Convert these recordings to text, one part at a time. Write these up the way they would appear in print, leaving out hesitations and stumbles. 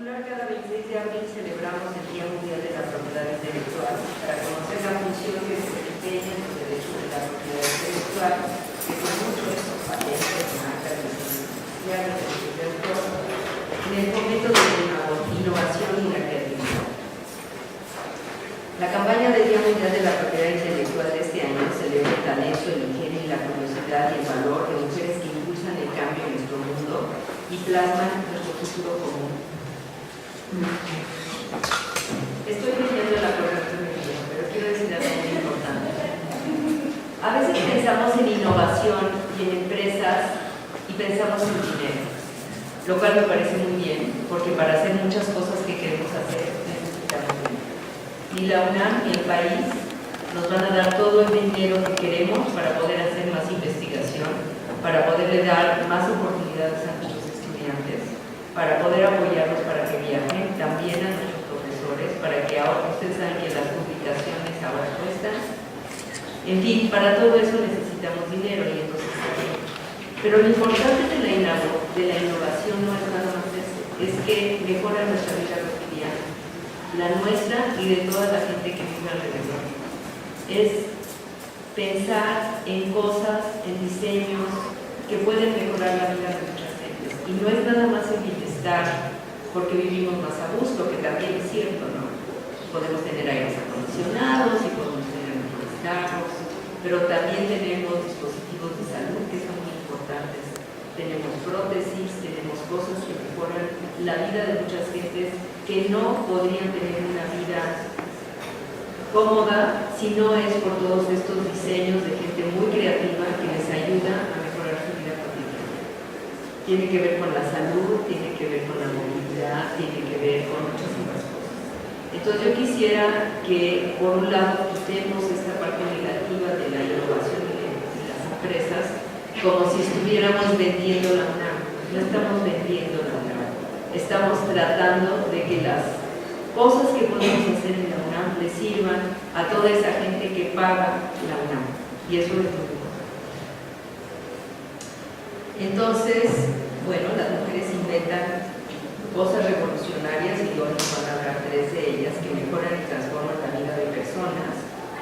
particular, cada 26 de abril celebramos el Día Mundial de la Propiedad Intelectual para conocer la función que se desempeña en los derechos de la propiedad intelectual, que son muchos estos patentes, marcas, licenciados, derechos de autor, en el momento de la innovación y la creatividad. La campaña del Día Mundial de la Propiedad Intelectual de este año celebra el talento, el ingenio y la curiosidad y el valor de mujeres que impulsan el cambio en nuestro mundo y plasman nuestro futuro común. Estoy leyendo la programación de video, pero quiero decir algo muy importante. A veces pensamos en innovación y en empresas y pensamos en dinero, lo cual me parece muy bien, porque para hacer muchas cosas que queremos hacer necesitamos dinero. Ni la UNAM ni el país nos van a dar todo el dinero que queremos para poder hacer más investigación, para poderle dar más oportunidades a nuestros estudiantes, para poder apoyarlos para que viajen, también a nuestros profesores, para que ahora, ustedes saben que las publicaciones ahora cuestan. En fin, para todo eso necesitamos dinero y entonces pero lo importante de la innovación no es nada más eso, es que mejora nuestra vida cotidiana, la nuestra y de toda la gente que vive alrededor. Es pensar en cosas, en diseños que pueden mejorar la vida de muchas gentes. Y no es nada más el bienestar, porque vivimos más a gusto, que también es cierto, ¿no? Podemos tener aires acondicionados y podemos tener mejores carros, pero también tenemos dispositivos de salud que son muy importantes. Tenemos prótesis, tenemos cosas que mejoran la vida de muchas gentes que no podrían tener una vida cómoda si no es por todos estos diseños de gente muy creativa que les ayuda a mejorar su vida cotidiana. Tiene que ver con la salud, tiene que ver con la movilidad, tiene que ver con muchas otras cosas. Entonces yo quisiera que por un lado quitemos esta parte negativa de la innovación de las empresas como si estuviéramos vendiendo la UNAM. No estamos vendiendo la UNAM, estamos tratando de que las cosas que podemos hacer en la UNAM le sirvan a toda esa gente que paga la UNAM, y eso es muy importante. Entonces, bueno, las mujeres inventan cosas revolucionarias y hoy nos van a hablar tres de ellas que mejoran y transforman la vida de personas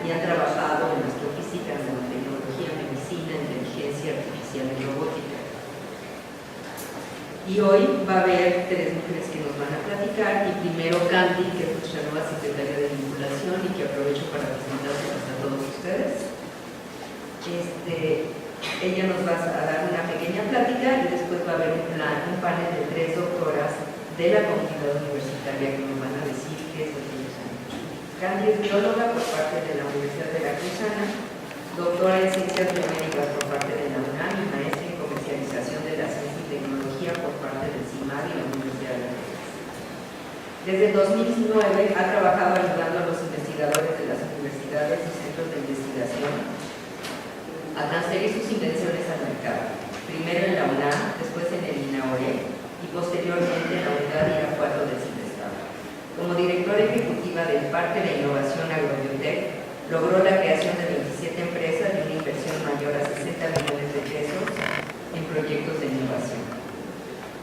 y han trabajado en astrofísica, nanotecnología, medicina, inteligencia artificial y robótica. Y hoy va a haber tres mujeres que nos van a platicar, y primero Candy, que es nuestra nueva secretaria de vinculación y que aprovecho para presentárselas a todos ustedes. Ella nos va a dar una pequeña plática y después va a haber un panel de tres doctoras de la comunidad universitaria que nos van a decir qué es lo que ellos han hecho. Candy es bióloga por parte de la Universidad Veracruzana, doctora en Ciencias Biomédicas por parte de la UNAM y maestra en Comercialización de la Ciencia y Tecnología por parte del CIMAD y la Universidad de Las Vegas. Desde 2009 ha trabajado ayudando a los investigadores de las universidades y centros de investigación a transferir sus invenciones al mercado, primero en la UNAM, después en el INAOE y posteriormente en la unidad Irapuato del CIDESTAD. Como directora ejecutiva del Parque de Innovación Agrobiotech, logró la creación de 27 empresas y una inversión mayor a 60 millones de pesos en proyectos de innovación.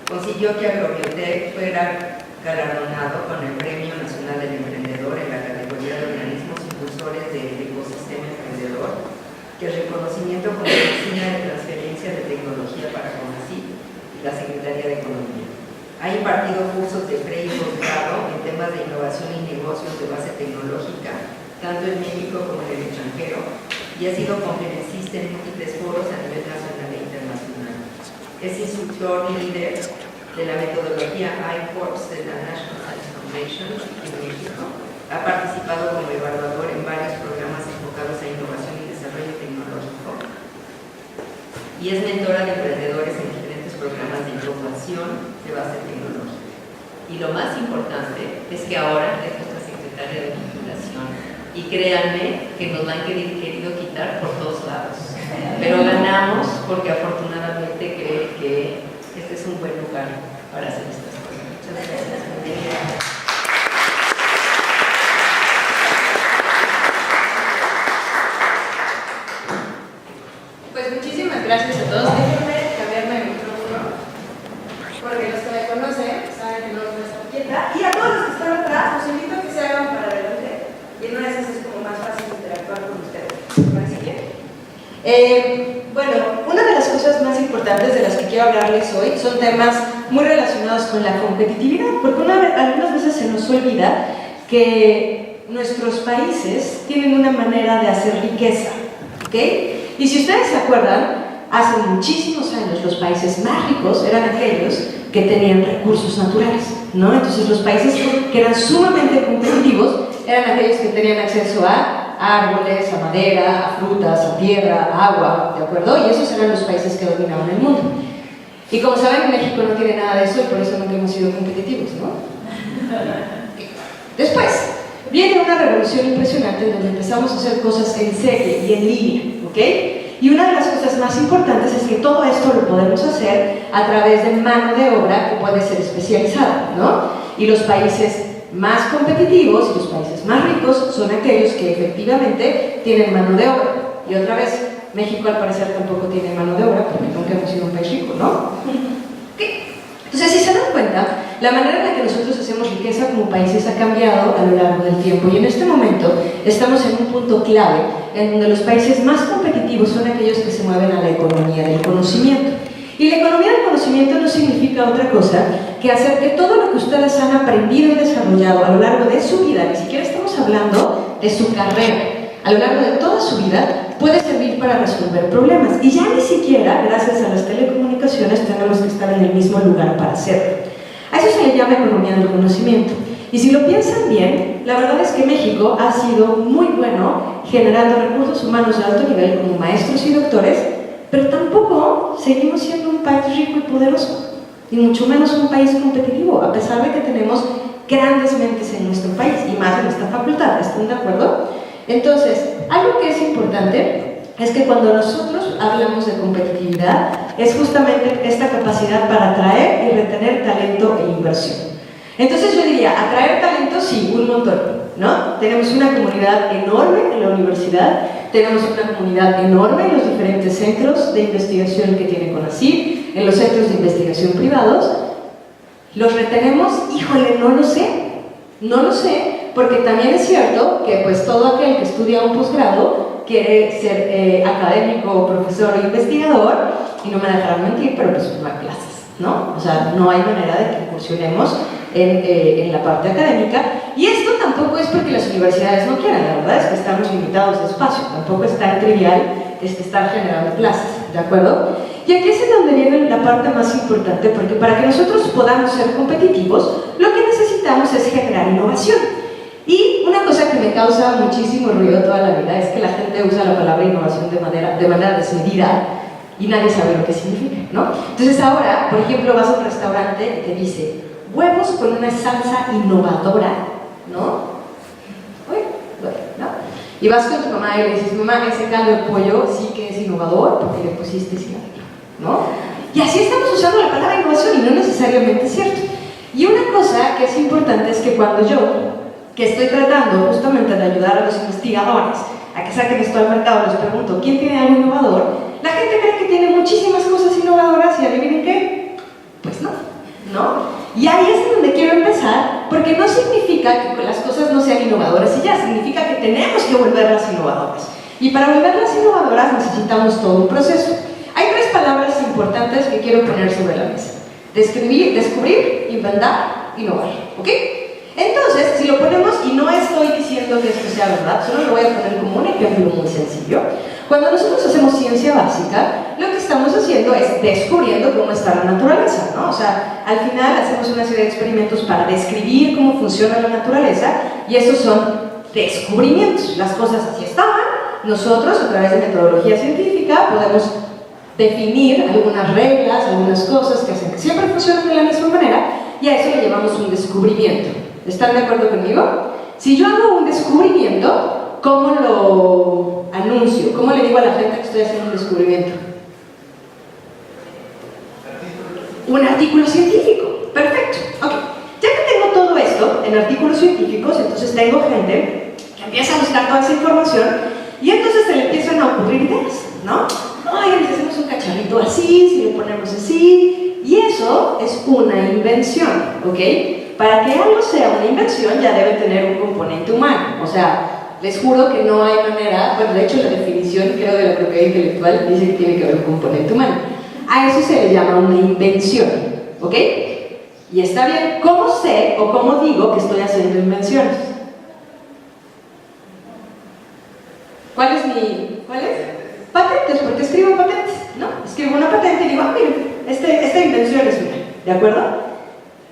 Consiguió que Agrobiotech fuera galardonado con el Premio Nacional del Emprendedor en la categoría de organismos impulsores del ecosistema emprendedor, que es reconocimiento con la Oficina de Transferencia de Tecnología para CONACYT y la Secretaría de Economía. Ha impartido cursos de pre y posgrado en temas de innovación y negocios de base tecnológica, tanto en México como en el extranjero, y ha sido conferencista en múltiples foros a nivel nacional e internacional. Es instructor y líder de la metodología iCorps de la National Science Foundation en México. Ha participado como evaluador en varios programas enfocados a innovación y desarrollo tecnológico y es mentora de emprendedores en diferentes programas de innovación de base tecnológica. Y lo más importante es que ahora es nuestra secretaria de vinculación. Y créanme que nos la han querido quitar por todos lados. Pero ganamos porque afortunadamente cree que este es un buen lugar para hacer estas cosas. Muchas gracias. Pues muchísimas gracias a todos. Déjenme cambiarme el micrófono, porque los que me conocen saben que no me voy a estar quieta. allá. Y a todos los que están atrás, los invito a que se hagan para adelante. Y en una de esas es como más fácil interactuar con ustedes. ¿Me parece bien? Bueno, una de las cosas más importantes de las que quiero hablarles hoy son temas muy relacionados con la competitividad, porque algunas veces se nos olvida que nuestros países tienen una manera de hacer riqueza, ¿ok? Y si ustedes se acuerdan, hace muchísimos años los países más ricos eran aquellos que tenían recursos naturales, ¿no? Entonces los países que eran sumamente competitivos eran aquellos que tenían acceso a árboles, a madera, a frutas, a tierra, a agua, ¿de acuerdo? Y esos eran los países que dominaban el mundo. Y como saben, México no tiene nada de eso y por eso nunca hemos sido competitivos, ¿no? Después, viene una revolución impresionante en donde empezamos a hacer cosas en serie y en línea, ¿ok? Y una de las cosas más importantes es que todo esto lo podemos hacer a través de mano de obra que puede ser especializada, ¿no? Y los países más competitivos y los países más ricos son aquellos que efectivamente tienen mano de obra. Y otra vez, México al parecer tampoco tiene mano de obra porque nunca hemos sido un país rico, ¿no? ¿Qué? Entonces, si se dan cuenta, la manera en la que nosotros hacemos riqueza como países ha cambiado a lo largo del tiempo y en este momento estamos en un punto clave en donde los países más competitivos son aquellos que se mueven a la economía del conocimiento. Y la economía del conocimiento no significa otra cosa que hacer que todo lo que ustedes han aprendido y desarrollado a lo largo de su vida, ni siquiera estamos hablando de su carrera, a lo largo de toda su vida, puede servir para resolver problemas. Y ya ni siquiera, gracias a las telecomunicaciones, tenemos que estar en el mismo lugar para hacerlo. A eso se le llama economía del conocimiento. Y si lo piensan bien, la verdad es que México ha sido muy bueno generando recursos humanos de alto nivel como maestros y doctores, pero tampoco seguimos siendo un país rico y poderoso, y mucho menos un país competitivo, a pesar de que tenemos grandes mentes en nuestro país, y más en esta facultad, ¿están de acuerdo? Entonces, algo que es importante es que cuando nosotros hablamos de competitividad, es justamente esta capacidad para atraer y retener talento e inversión. Entonces yo diría, atraer talento, sí, un montón, ¿no? Tenemos una comunidad enorme en la universidad, tenemos una comunidad enorme en los diferentes centros de investigación que tiene CONACYT, en los centros de investigación privados. ¿Los retenemos? Híjole, no lo sé, porque también es cierto que pues todo aquel que estudia un posgrado quiere ser académico, profesor o investigador, y no me dejarán mentir, pero pues no hay clases, ¿no? O sea, no hay manera de que incursionemos en la parte académica, y esto tampoco es porque las universidades no quieran, la verdad es que estamos limitados de espacio, tampoco es tan trivial estar generando clases, ¿de acuerdo? Y aquí es en donde viene la parte más importante, porque para que nosotros podamos ser competitivos, lo que necesitamos es generar innovación. Y una cosa que me causa muchísimo ruido toda la vida es que la gente usa la palabra innovación de manera desmedida y nadie sabe lo que significa, ¿no? Entonces ahora, por ejemplo, vas a un restaurante y te dice huevos con una salsa innovadora, ¿no? ¿No? Y vas con tu mamá y le dices, mamá, ese caldo de pollo sí que es innovador porque le pusiste cilantro, ¿no? Y así estamos usando la palabra innovación y no necesariamente es cierto. Y una cosa que es importante es que cuando yo, que estoy tratando justamente de ayudar a los investigadores a que saquen esto al mercado, les pregunto, ¿quién tiene algo innovador? La gente cree que tiene muchísimas cosas innovadoras y adivinen qué, pues no, ¿no? Y ahí es donde quiero empezar, porque no significa que las cosas no sean innovadoras y ya, significa que tenemos que volverlas innovadoras. Y para volverlas innovadoras necesitamos todo un proceso. Hay tres palabras importantes que quiero poner sobre la mesa: descubrir, inventar, innovar, ¿ok? Entonces, si lo ponemos, y no estoy diciendo que esto sea verdad, solo lo voy a poner como un ejemplo muy sencillo. Cuando nosotros hacemos ciencia básica, lo que estamos haciendo es descubriendo cómo está la naturaleza, ¿no? O sea, al final hacemos una serie de experimentos para describir cómo funciona la naturaleza, y esos son descubrimientos. Las cosas así estaban, nosotros a través de metodología científica podemos definir algunas reglas, algunas cosas que hacen que siempre funcionen de la misma manera, y a eso le llamamos un descubrimiento. ¿Están de acuerdo conmigo? Si yo hago un descubrimiento, ¿cómo lo anuncio? ¿Cómo le digo a la gente que estoy haciendo un descubrimiento? Un artículo científico. Perfecto. Ok. Ya que tengo todo esto en artículos científicos, entonces tengo gente que empieza a buscar toda esa información y entonces se le empiezan a ocurrir ideas, ¿no? Ay, si hacemos un cacharrito así, si le ponemos así, y eso es una invención, ¿ok? para que algo sea una invención ya debe tener un componente humano. O sea, les juro que no hay manera, bueno, de hecho la definición, creo, de la propiedad intelectual dice que tiene que haber un componente humano. A eso se le llama una invención, ¿ok? Y está bien, ¿cómo sé o cómo digo que estoy haciendo invenciones? ¿Cuál es mi...? ¿Cuál es? Patentes, porque escribo patentes, ¿no? Escribo una patente y digo, ah, miren, esta invención es mía, ¿de acuerdo?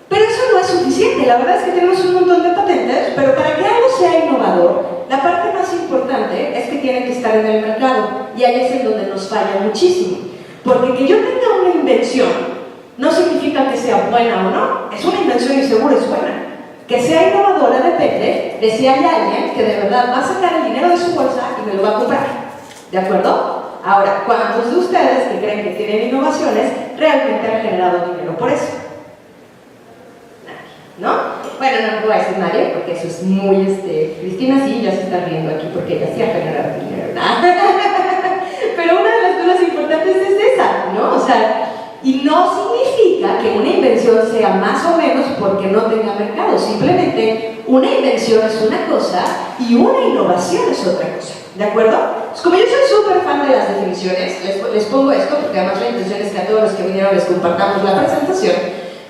Pero eso no es suficiente, la verdad es que tenemos un montón de patentes, pero para que algo sea innovador, la parte más importante es que tiene que estar en el mercado, y ahí es en donde nos falla muchísimo. Porque que yo tenga una invención no significa que sea buena o no, es una invención y seguro es buena. Que sea innovadora depende de si hay alguien que de verdad va a sacar el dinero de su bolsa y me lo va a comprar, ¿de acuerdo? Ahora, ¿cuántos de ustedes que creen que tienen innovaciones realmente han generado dinero por eso? ¿No? Bueno, no voy a decir nadie, porque eso es muy, Cristina sí, ya se está riendo aquí, porque ella sí ha generado dinero, ¿no? Pero una de las cosas importantes es esa, ¿no? O sea, y no significa que una invención sea más o menos porque no tenga mercado, simplemente una invención es una cosa y una innovación es otra cosa, ¿de acuerdo? Pues como yo soy súper fan de las definiciones, les pongo esto, porque además la intención es que a todos los que vinieron les compartamos la presentación,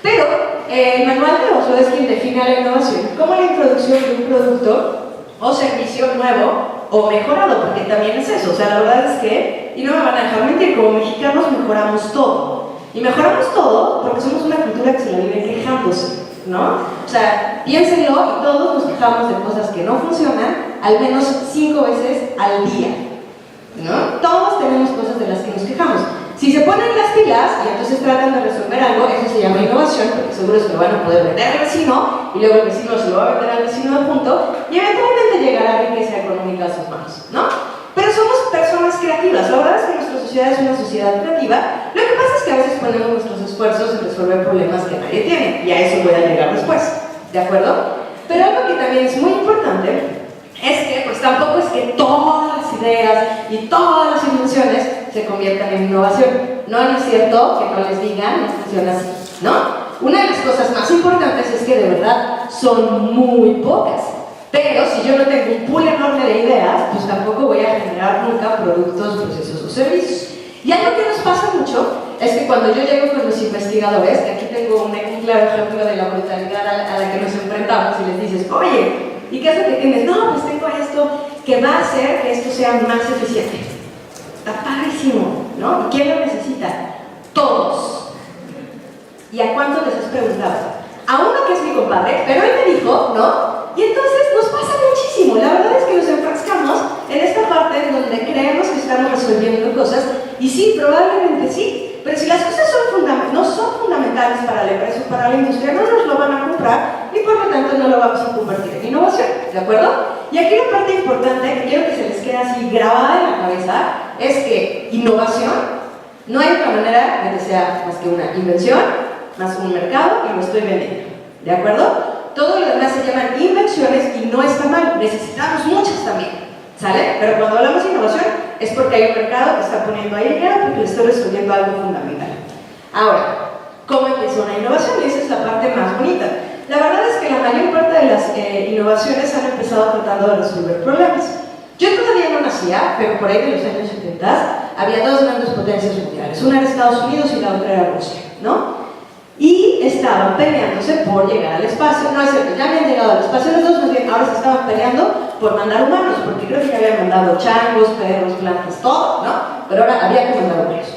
pero el manual de Oslo es quien define la innovación como la introducción de un producto o servicio nuevo o mejorado, porque también es eso, o sea, la verdad es que, y no me van a dejar mentir, como mexicanos mejoramos todo, y mejoramos todo porque somos una cultura que se la vive quejándose, ¿no? O sea, piénsenlo, y todos nos quejamos de cosas que no funcionan al menos 5 veces al día, ¿no? Todos tenemos cosas de las que nos quejamos. Si se ponen las pilas y entonces tratan de resolver algo, eso se llama innovación, porque seguro se lo van a poder vender al vecino, y luego el vecino se lo va a vender al vecino de punto, y eventualmente llegará riqueza económica a sus manos, ¿no? Pero somos personas creativas, la verdad es que nuestra sociedad es una sociedad creativa, lo que pasa es que a veces ponemos nuestros esfuerzos en resolver problemas que nadie tiene, y a eso voy a llegar después, ¿de acuerdo? Pero algo que también es muy importante es que pues tampoco es que todas las ideas y todas las invenciones se conviertan en innovación. No es cierto que no les digan, no funciona así, ¿no? Una de las cosas más importantes es que de verdad son muy pocas. Pero si yo no tengo un pool enorme de ideas, pues tampoco voy a generar nunca productos, procesos o servicios. Y algo que nos pasa mucho es que cuando yo llego con los investigadores, que aquí tengo un claro ejemplo de la brutalidad a la que nos enfrentamos, y les dices, oye, ¿y qué es lo que tienes? No, pues tengo esto que va a hacer que esto sea más eficiente. Está padrísimo, ¿no? ¿Y quién lo necesita? Todos. ¿Y a cuántos les has preguntado? A uno que es mi compadre, pero él me dijo, ¿no? Y entonces nos pasa muchísimo. La verdad es que nos enfrascamos en esta parte en donde creemos que estamos resolviendo cosas, y sí, probablemente sí, pero si las cosas no son fundamentales para la empresa o para la industria, no nos lo van a comprar y por lo tanto no lo vamos a convertir en innovación, ¿de acuerdo? Y aquí la parte importante que quiero que se les quede así grabada en la cabeza es que innovación no hay otra manera de que sea más que una invención, más un mercado, y lo estoy vendiendo, ¿de acuerdo? Todo lo demás se llaman invenciones y no está mal, necesitamos muchas también, ¿sale? Pero cuando hablamos de innovación es porque hay un mercado que está poniendo ahí dinero porque le estoy resolviendo algo fundamental. Ahora, ¿cómo empieza una innovación? Y esa es la parte más bonita. La verdad es que la mayor parte de las innovaciones han empezado tratando de resolver problemas. Yo todavía no nacía, pero por ahí de los años 70 había dos grandes potencias mundiales. Una era Estados Unidos y la otra era Rusia, ¿no? Y estaban peleándose por llegar al espacio. No es cierto, ya habían llegado al espacio los dos, más bien ahora se estaban peleando por mandar humanos, porque creo que ya habían mandado changos, perros, plantas, todo, ¿no? Pero ahora había que mandar humanos.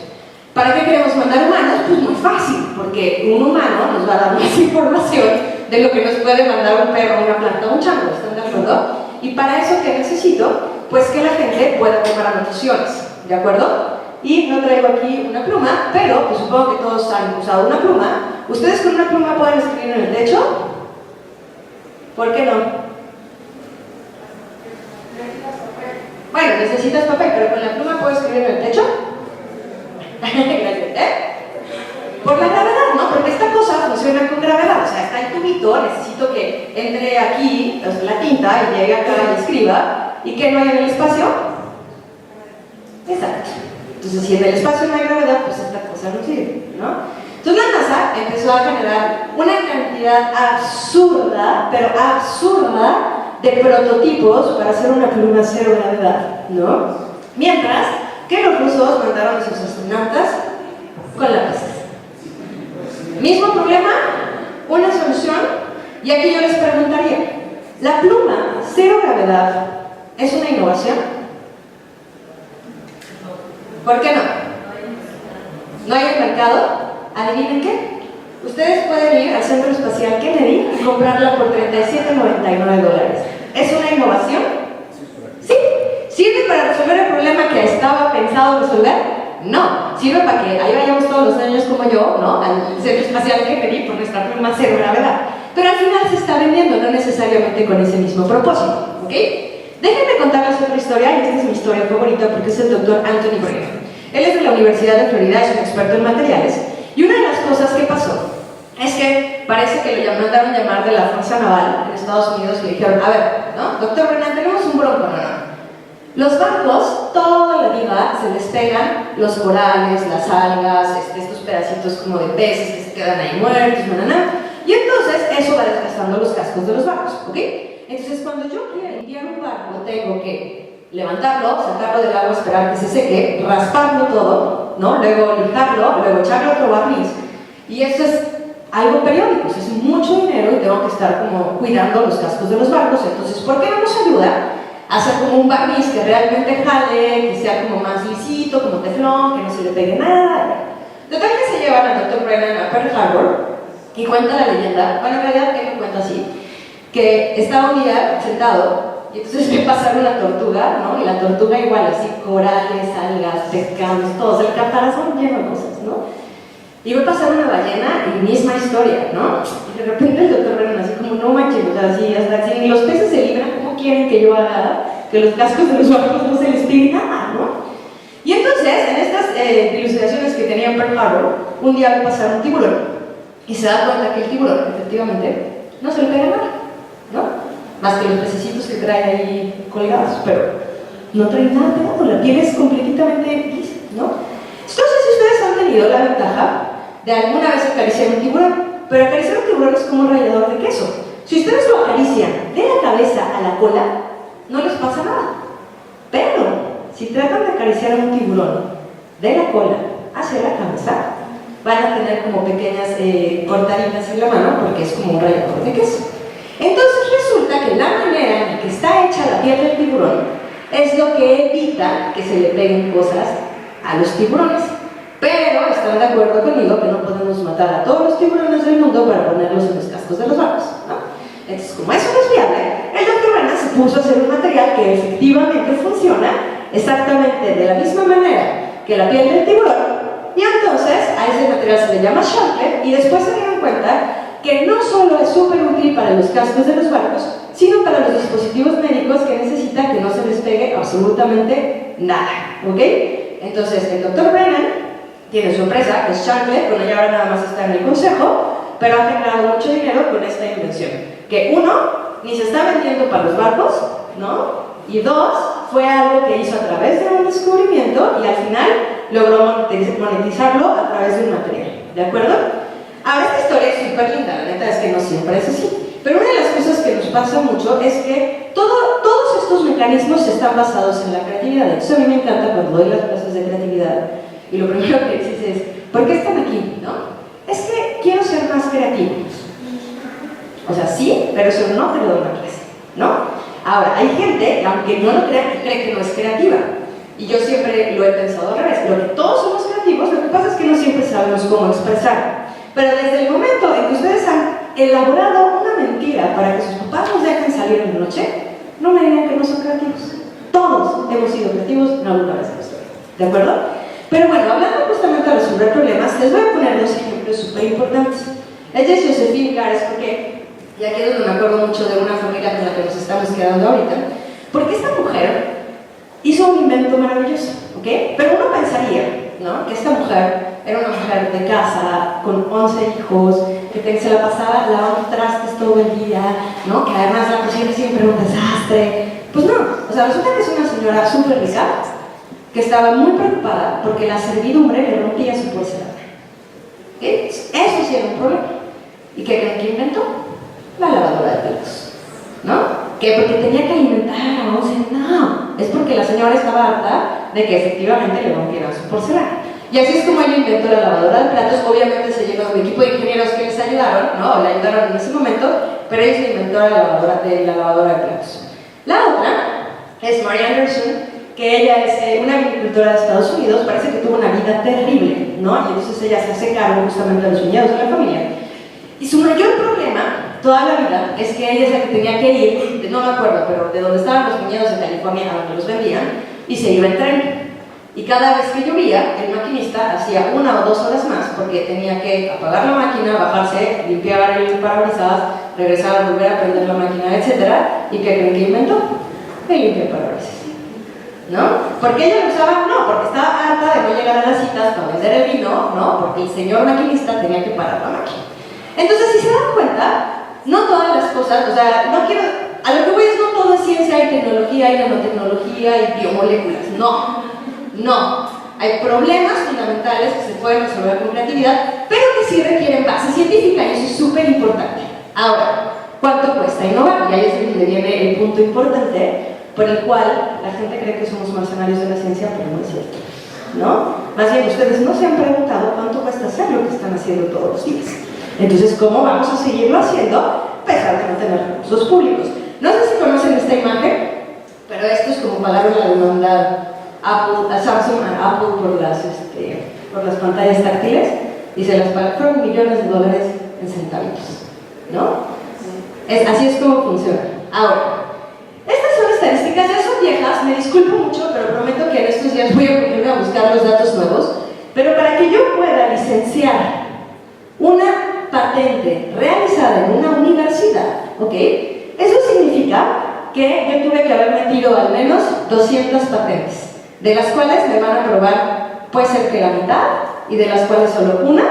¿Para qué queremos mandar humanos? Pues muy fácil, porque un humano nos va a dar más información de lo que nos puede mandar un perro, una planta o un chango, ¿están de acuerdo? Y para eso, ¿qué necesito? Pues que la gente pueda tomar anotaciones, ¿de acuerdo? Y no traigo aquí una pluma, pero pues supongo que todos han usado una pluma. ¿Ustedes con una pluma pueden escribir en el techo? ¿Por qué no? Bueno, necesitas papel, pero con la pluma puedes escribir en el techo. Por la gravedad, ¿no? Porque esta cosa funciona con gravedad, o sea, está el tubito, necesito que entre aquí, o sea, la tinta, y llegue acá y escriba, ¿y qué no hay en el espacio? Exacto. Entonces, si en el espacio no hay gravedad, pues esta cosa no sirve, ¿no? Entonces, Entonces la NASA empezó a generar una cantidad absurda, pero absurda, de prototipos para hacer una pluma cero gravedad, ¿no? Mientras que los rusos mandaron a sus astronautas con la pesquisa. Mismo problema, una solución, y aquí yo les preguntaría, ¿la pluma cero gravedad es una innovación? ¿Por qué no? ¿No hay el mercado? ¿Adivinen qué? Ustedes pueden ir al Centro Espacial Kennedy y comprarla por $37.99. ¿Es una innovación? Sí. ¿Sirve para resolver el problema que estaba pensado resolver? No. Sirve para que ahí vayamos todos los años como yo, ¿no? Al Centro Espacial Kennedy por nuestra pluma cero gravedad. Pero al final se está vendiendo, no necesariamente con ese mismo propósito, ¿ok? Déjenme contarles otra historia, y esta es mi historia favorita porque es el doctor Anthony Brennan. Él es de la Universidad de Florida, es un experto en materiales, y una de las cosas que pasó es que parece que le mandaron llamar de la Fuerza Naval en Estados Unidos y le dijeron, a ver, ¿no? Doctor Brennan, tenemos un bronco, no. Los barcos, toda la vida se les pegan los corales, las algas, estos pedacitos como de peces que se quedan ahí muertos, y entonces eso va desgastando los cascos de los barcos, ¿ok? Entonces cuando yo quiero limpiar un barco, tengo que levantarlo, sacarlo del agua, esperar que se seque, rasparlo todo, ¿no? Luego lijarlo, luego echarle otro barniz, y esto es algo periódico, es mucho dinero y tengo que estar como cuidando los cascos de los barcos. Entonces, ¿por qué no nos ayuda a hacer como un barniz que realmente jale, que sea como más lisito, como teflón, que no se le pegue nada? Total que se llevan al Dr. Brennan a Pearl Harbor y cuenta la leyenda, bueno, en realidad él lo cuenta así, que estaba un día sentado y entonces ve pasar una tortuga, ¿no? Y la tortuga igual, así, corales, algas, pescados, todos, el caparazón lleno de cosas, ¿no? Y ve pasar una ballena y misma historia, ¿no? Y de repente el doctor Brennan así como, no manches, o sea, así, hasta así, ni los peces se libran, ¿cómo quieren que yo haga que los cascos de los barcos no se les pegue nada, ¿no? Y entonces, en estas dilucidaciones que tenía Pearl Harbor, un día ve pasar un tiburón y se da cuenta que el tiburón, efectivamente, no se le pega nada, ¿no? Más que los pececitos que trae ahí colgados, pero no trae nada pegado, la piel es completamente lisa, ¿no? Entonces, si ustedes han tenido la ventaja de alguna vez acariciar un tiburón, pero acariciar un tiburón es como un rallador de queso. Si ustedes lo acarician de la cabeza a la cola, no les pasa nada. Pero, si tratan de acariciar a un tiburón de la cola hacia la cabeza, van a tener como pequeñas cortaditas en la mano porque es como un rallador de queso. Entonces resulta que la manera en la que está hecha la piel del tiburón es lo que evita que se le peguen cosas a los tiburones. Pero están de acuerdo conmigo que no podemos matar a todos los tiburones del mundo para ponerlos en los cascos de los barcos, ¿no? Entonces, como eso no es viable, el Dr. Brennan se puso a hacer un material que efectivamente funciona exactamente de la misma manera que la piel del tiburón, y entonces a ese material se le llama Shankler, y después se dieron cuenta que no solo es súper útil para los cascos de los barcos, sino para los dispositivos médicos que necesitan que no se les pegue absolutamente nada, ¿ok? Entonces, el Dr. Brennan tiene su empresa, que es Shankler, bueno, ya ahora nada más está en el consejo, pero ha generado mucho dinero con esta invención, que uno, ni se está vendiendo para los barcos, ¿no? Y dos, fue algo que hizo a través de un descubrimiento y al final logró monetizarlo a través de un material, ¿de acuerdo? Ahora, esta historia es súper linda, la neta es que no siempre es así, pero una de las cosas que nos pasa mucho es que todos estos mecanismos están basados en la creatividad. Entonces a mí me encanta cuando doy las clases de creatividad y lo primero que dices es, ¿por qué están aquí? ¿No? Es que quiero ser más creativo. O sea, sí, pero eso no te lo doy una clase, ¿no? Ahora, hay gente, aunque no lo crea, que cree que no es creativa. Y yo siempre lo he pensado al revés. Lo que todos somos creativos, lo que pasa es que no siempre sabemos cómo expresar. Pero desde el momento en que ustedes han elaborado una mentira para que sus papás nos dejen salir en la noche, no me digan que no son creativos. Todos hemos sido creativos en alguna vez en la historia, ¿de acuerdo? Pero bueno, hablando justamente de resolver problemas, les voy a poner dos ejemplos súper importantes. Es de Josephine Gares, porque, y aquí es donde me acuerdo mucho de una familia con la que nos estamos quedando ahorita, porque esta mujer hizo un invento maravilloso, ¿ok? Pero uno pensaría, ¿no?, que esta mujer era una mujer de casa, con 11 hijos, que se la pasaba lavando trastes todo el día, ¿no?, que además la cocina siempre era un desastre. Pues no, o sea, resulta que es una señora súper rica, que estaba muy preocupada porque la servidumbre le rompía su porcelana. ¿Okay? Eso sí era un problema. ¿Y qué creen que inventó? La lavadora de platos, ¿no? ¿Qué? Porque tenía que alimentar a 11. No, es porque la señora estaba harta de que efectivamente le rompieran su porcelana. Y así es como ella inventó la lavadora de platos. Obviamente se llenó de un equipo de ingenieros que les ayudaron, ¿no? Le ayudaron en ese momento, pero ella se inventó la lavadora de platos. La otra es Mary Anderson, que ella es una agricultora de Estados Unidos. Parece que tuvo una vida terrible, ¿no? Y entonces ella se hace cargo justamente de los viñedos de la familia. Y su mayor problema toda la vida es que ella es la que tenía que ir, no me acuerdo, pero de donde estaban los viñedos de California a donde los vendían, y se iba en tren. Y cada vez que llovía, el maquinista hacía 1 o 2 horas más porque tenía que apagar la máquina, bajarse, limpiar el parabrisas, regresar, volver a prender la máquina, etc. ¿Y qué creen que inventó? El limpiaparabrisas, ¿no? ¿Por qué ella lo usaba? No, porque estaba harta de no llegar a las citas para vender el vino, ¿no? Porque el señor maquinista tenía que parar la máquina. Entonces, si se dan cuenta, no todas las cosas, o sea, no quiero, a lo que voy es no todo es ciencia y tecnología y nanotecnología y biomoléculas, no, hay problemas fundamentales que se pueden resolver con creatividad, pero que sí requieren base científica y eso es súper importante. Ahora, ¿cuánto cuesta innovar? Y ahí es donde viene el punto importante por el cual la gente cree que somos mercenarios de la ciencia, pero no es cierto, ¿no? Más bien, ustedes no se han preguntado cuánto cuesta hacer lo que están haciendo todos los días. Entonces, ¿cómo vamos a seguirlo haciendo a pesar de no tener recursos públicos? No sé si conocen esta imagen, pero esto es como pagar la demanda a Samsung a Apple por las pantallas táctiles y se las pagaron millones de dólares en centavitos, ¿no? Así es como funciona. Ahora, estas son estadísticas, ya son viejas, me disculpo mucho, pero prometo que en estos días voy a ponerme a buscar los datos nuevos, pero para que yo pueda licenciar una patente realizada en una universidad, ¿ok? Eso significa que yo tuve que haber metido al menos 200 patentes, de las cuales me van a aprobar, puede ser que la mitad, y de las cuales solo una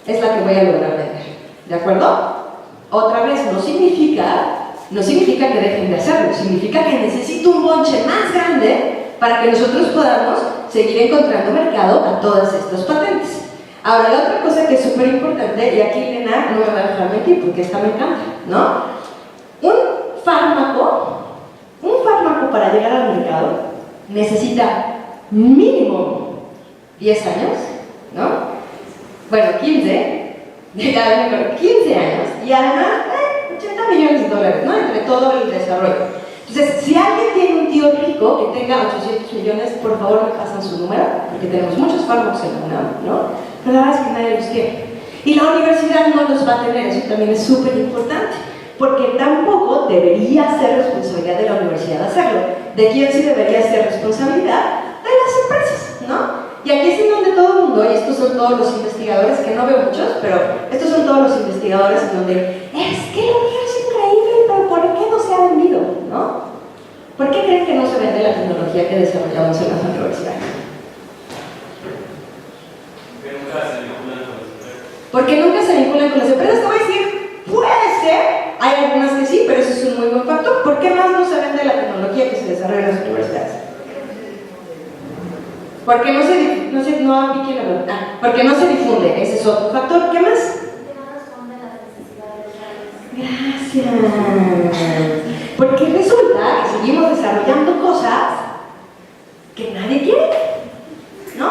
es la que voy a lograr vender, ¿de acuerdo? Otra vez, no significa que dejen de hacerlo, significa que necesito un bonche más grande para que nosotros podamos seguir encontrando mercado a todas estas patentes. Ahora, la otra cosa que es súper importante, y aquí Elena no me va a dejar mentir porque esta me encanta, ¿no? Un fármaco para llegar al mercado necesita mínimo 10 años, ¿no? Bueno, 15 años, y además 80 millones de dólares, ¿no? Entre todo el desarrollo. Entonces, si alguien tiene un tío rico que tenga 800 millones, por favor me pasan su número, porque tenemos muchos fármacos en la UNAM, ¿no? Pero la verdad es que nadie los tiene. Y la universidad no los va a tener, eso también es súper importante, porque tampoco debería ser responsabilidad de la universidad hacerlo. ¿De quién sí debería ser responsabilidad? De las empresas, ¿no? Y aquí es en donde todo el mundo, y estos son todos los investigadores, que no veo muchos, pero estos son todos los investigadores en donde es que la universidad es increíble, pero ¿por qué no se ha vendido? ¿No? ¿Por qué creen que no se vende la tecnología que desarrollamos en las universidades? Porque nunca se vinculan con las empresas. Te voy a decir, puede ser, hay algunas que sí, pero eso es un muy buen factor. ¿Por qué más no se vende la tecnología que se desarrolla en las universidades? Porque porque no se difunde, ese es otro factor. ¿Qué más? Gracias. Porque resulta que seguimos desarrollando cosas que nadie quiere, ¿no?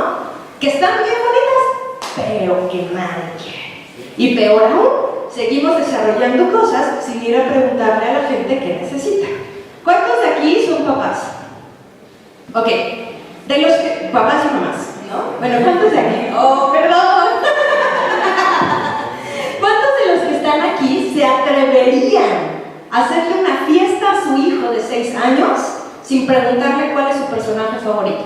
Que están bien bonitas, pero que nadie quiere. Y peor aún, seguimos desarrollando cosas sin ir a preguntarle a la gente qué necesita. ¿Cuántos de aquí son papás? Ok, de los que, papás y mamás, ¿no? Bueno, ¿cuántos de aquí? Oh, perdón. ¿Cuántos de los que están aquí se atreverían a hacerle una fiesta a su hijo de 6 años sin preguntarle cuál es su personaje favorito?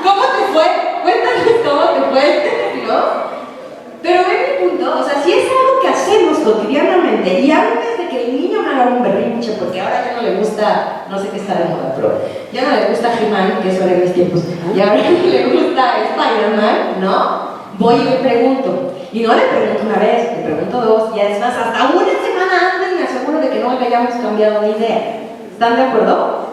¿Cómo te fue? Cuéntanos cómo te fue, ¿no? Pero ven mi punto, o sea, si es algo que hacemos cotidianamente, y antes de que el niño me haga un berrinche, porque ahora ya no le gusta, no sé qué está de moda, pero ya no le gusta He-Man, que eso era en mis tiempos, y ahora le gusta Spider-Man, ¿no? Voy y le pregunto, y no le pregunto una vez, le pregunto 2, y además hasta una semana antes me aseguro de que no le hayamos cambiado de idea. ¿Están de acuerdo?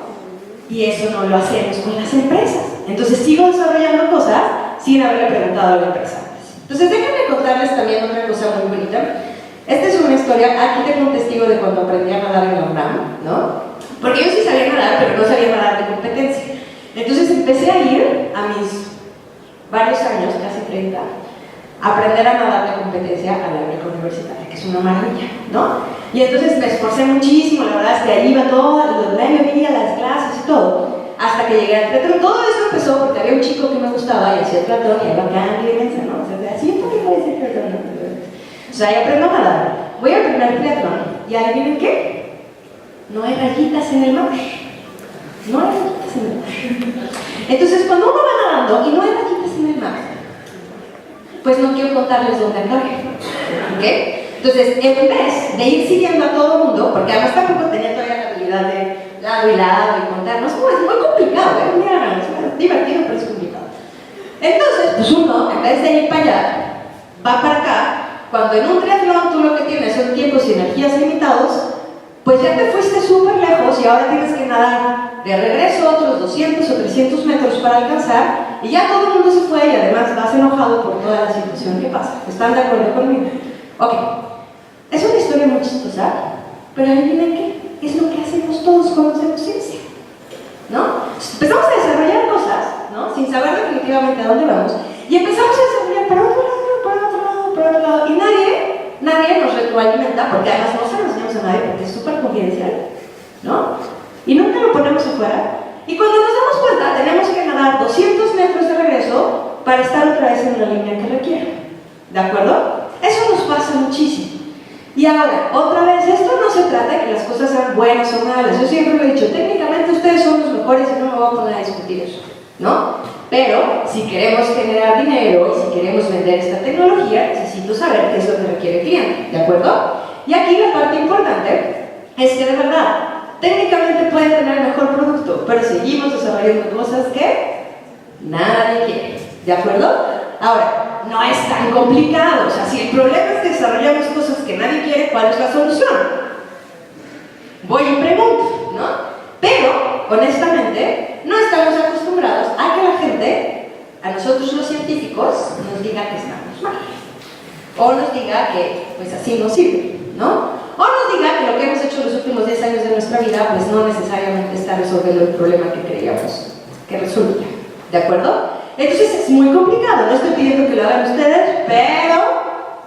Y eso no lo hacemos con las empresas. Entonces sigo desarrollando cosas sin haberle preguntado a la empresa antes. Entonces déjenme contarles también otra cosa muy bonita. Esta es una historia, aquí tengo un testigo de cuando aprendí a nadar en la UNAM, ¿no? Porque yo sí sabía nadar, pero no sabía nadar de competencia. Entonces empecé a ir a mis varios años, casi 30, a aprender a nadar de competencia a la Alberca Universitaria, que es una maravilla, ¿no? Y entonces me esforcé muchísimo, la verdad es que ahí iba todo, los mediodía, las clases y todo, hasta que llegué al triatlón. Todo eso empezó porque había un chico que me gustaba y hacía triatlón y era bacán y inmensa, ¿no? O sea, así, ¿por qué voy a hacer triatlón? O sea, ahí aprendo a nadar, voy al primer triatlón y adivinen qué, no hay rayitas en el mar. No hay rayitas en el mar. Entonces, cuando uno va nadando y no hay rayitas en el mar, pues no quiero contarles dónde acabé, ¿ok? Entonces, en vez de ir siguiendo a todo el mundo, porque además tampoco tenía todavía la habilidad de lado y lado y contarnos, no, es muy complicado, mira, es divertido, pero es complicado. Entonces, pues uno, en vez de ir para allá, va para acá. Cuando en un triatlón tú lo que tienes son tiempos y energías limitados, pues ya te fuiste súper lejos y ahora tienes que nadar de regreso otros 200 o 300 metros para alcanzar, y ya todo el mundo se fue y además vas enojado por toda la situación que pasa. ¿Están de acuerdo conmigo? Ok, es una historia muy chistosa, pero adivinen qué, es lo que hacemos todos cuando hacemos ciencia, ¿no? Empezamos a desarrollar cosas, ¿no? Sin saber definitivamente a dónde vamos, y empezamos a desarrollar para otro lado, para otro lado, para otro lado, y nadie nos retroalimenta, porque además no se lo enseñamos a nadie porque es súper confidencial, ¿no? Y nunca lo ponemos afuera, y cuando nos damos cuenta tenemos que nadar 200 metros de regreso para estar otra vez en la línea que requiere, ¿de acuerdo? Eso nos pasa muchísimo. Y ahora, otra vez, esto no se trata de que las cosas sean buenas o malas. Yo siempre lo he dicho, técnicamente ustedes son los mejores y no me voy a poner a discutir eso, ¿no? Pero si queremos generar dinero y si queremos vender esta tecnología, necesito saber qué es lo que requiere el cliente, ¿de acuerdo? Y aquí la parte importante es que de verdad, técnicamente pueden tener mejor producto, pero seguimos desarrollando cosas que nadie quiere, ¿de acuerdo? Ahora, no es tan complicado, o sea, si el problema es que desarrollamos cosas que nadie quiere, ¿cuál es la solución? Voy y pregunto, ¿no? Pero, honestamente, no estamos acostumbrados a que la gente, a nosotros los científicos, nos diga que estamos mal, o nos diga que, pues así no sirve, ¿no? O nos diga que lo que hemos hecho los últimos 10 años de nuestra vida, pues no necesariamente está resolviendo el problema que creíamos que resulta, ¿de acuerdo? Entonces es muy complicado, no estoy pidiendo que lo hagan ustedes, pero